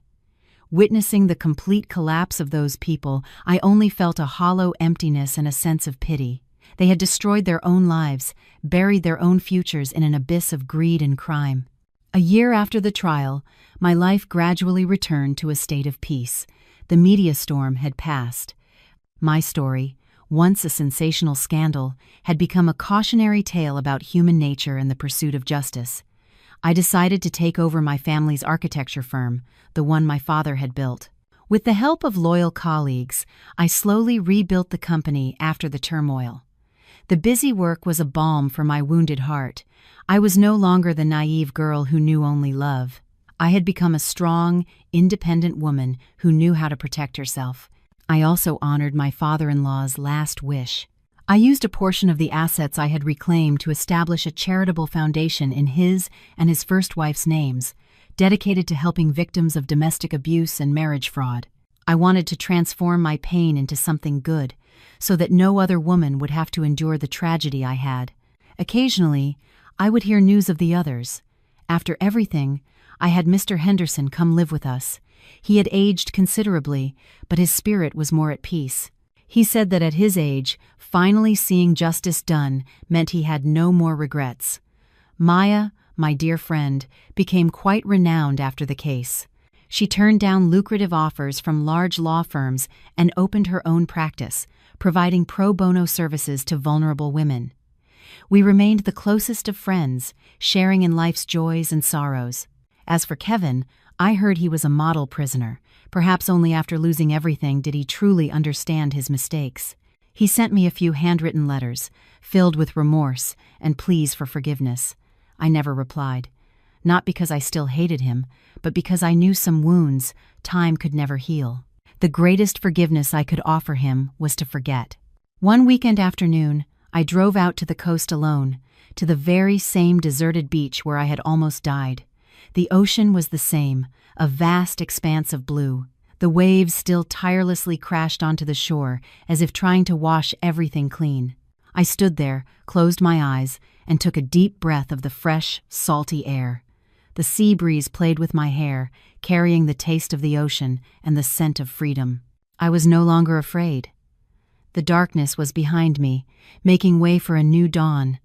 Witnessing the complete collapse of those people, I only felt a hollow emptiness and a sense of pity. They had destroyed their own lives, buried their own futures in an abyss of greed and crime. A year after the trial, my life gradually returned to a state of peace. The media storm had passed. My story, once a sensational scandal, had become a cautionary tale about human nature and the pursuit of justice. I decided to take over my family's architecture firm, the one my father had built. With the help of loyal colleagues, I slowly rebuilt the company after the turmoil. The busy work was a balm for my wounded heart. I was no longer the naive girl who knew only love. I had become a strong, independent woman who knew how to protect herself. I also honored my father-in-law's last wish. I used a portion of the assets I had reclaimed to establish a charitable foundation in his and his first wife's names, dedicated to helping victims of domestic abuse and marriage fraud. I wanted to transform my pain into something good, so that no other woman would have to endure the tragedy I had. Occasionally, I would hear news of the others. After everything, I had Mr. Henderson come live with us. He had aged considerably, but his spirit was more at peace. He said that at his age, finally seeing justice done meant he had no more regrets. Maya, my dear friend, became quite renowned after the case. She turned down lucrative offers from large law firms and opened her own practice, providing pro bono services to vulnerable women. We remained the closest of friends, sharing in life's joys and sorrows. As for Kevin, I heard he was a model prisoner. Perhaps only after losing everything did he truly understand his mistakes. He sent me a few handwritten letters, filled with remorse and pleas for forgiveness. I never replied. Not because I still hated him, but because I knew some wounds time could never heal. The greatest forgiveness I could offer him was to forget. One weekend afternoon, I drove out to the coast alone, to the very same deserted beach where I had almost died. The ocean was the same, a vast expanse of blue. The waves still tirelessly crashed onto the shore, as if trying to wash everything clean. I stood there, closed my eyes, and took a deep breath of the fresh, salty air. The sea breeze played with my hair, carrying the taste of the ocean and the scent of freedom. I was no longer afraid. The darkness was behind me, making way for a new dawn.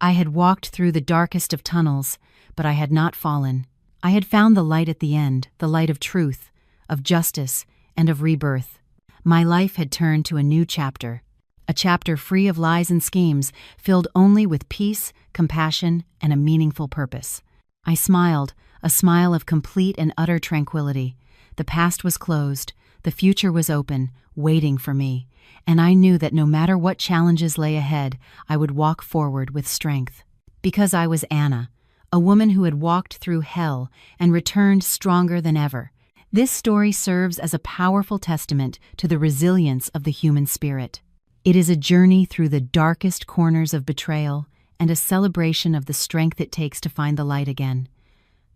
I had walked through the darkest of tunnels, but I had not fallen. I had found the light at the end, the light of truth, of justice, and of rebirth. My life had turned to a new chapter, a chapter free of lies and schemes, filled only with peace, compassion, and a meaningful purpose. I smiled, a smile of complete and utter tranquility. The past was closed, the future was open, waiting for me, and I knew that no matter what challenges lay ahead, I would walk forward with strength. Because I was Anna, a woman who had walked through hell and returned stronger than ever. This story serves as a powerful testament to the resilience of the human spirit. It is a journey through the darkest corners of betrayal and a celebration of the strength it takes to find the light again.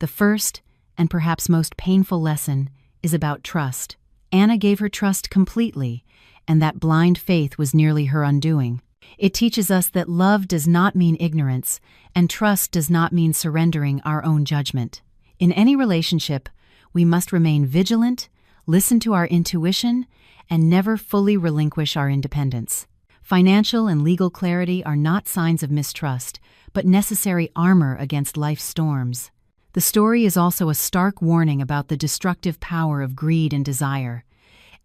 The first, and perhaps most painful lesson, is about trust. Anna gave her trust completely, and that blind faith was nearly her undoing. It teaches us that love does not mean ignorance, and trust does not mean surrendering our own judgment. In any relationship, we must remain vigilant, listen to our intuition, and never fully relinquish our independence. Financial and legal clarity are not signs of mistrust, but necessary armor against life's storms. The story is also a stark warning about the destructive power of greed and desire.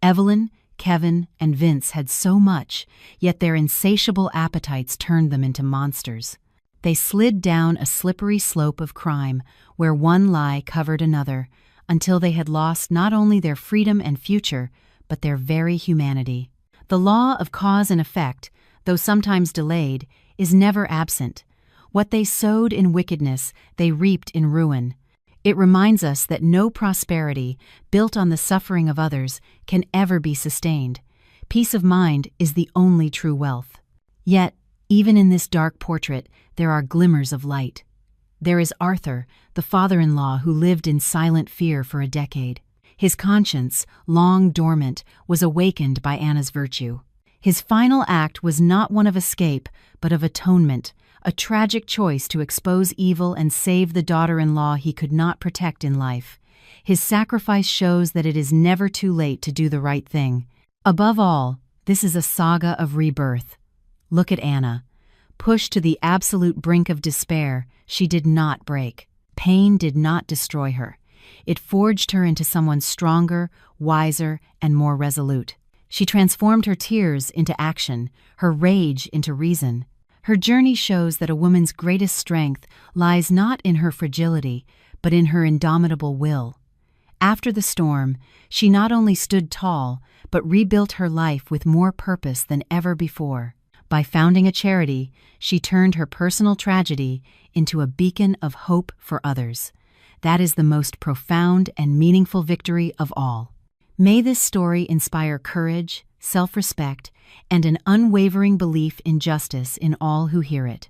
Evelyn, Kevin, and Vince had so much, yet their insatiable appetites turned them into monsters. They slid down a slippery slope of crime, where one lie covered another, until they had lost not only their freedom and future, but their very humanity. The law of cause and effect, though sometimes delayed, is never absent. What they sowed in wickedness, they reaped in ruin. It reminds us that no prosperity, built on the suffering of others, can ever be sustained. Peace of mind is the only true wealth. Yet, even in this dark portrait, there are glimmers of light. There is Arthur, the father-in-law who lived in silent fear for a decade. His conscience, long dormant, was awakened by Anna's virtue. His final act was not one of escape, but of atonement, a tragic choice to expose evil and save the daughter-in-law he could not protect in life. His sacrifice shows that it is never too late to do the right thing. Above all, this is a saga of rebirth. Look at Anna. Pushed to the absolute brink of despair, she did not break. Pain did not destroy her. It forged her into someone stronger, wiser, and more resolute. She transformed her tears into action, her rage into reason. Her journey shows that a woman's greatest strength lies not in her fragility, but in her indomitable will. After the storm, she not only stood tall, but rebuilt her life with more purpose than ever before. By founding a charity, she turned her personal tragedy into a beacon of hope for others. That is the most profound and meaningful victory of all. May this story inspire courage, self-respect, and an unwavering belief in justice in all who hear it.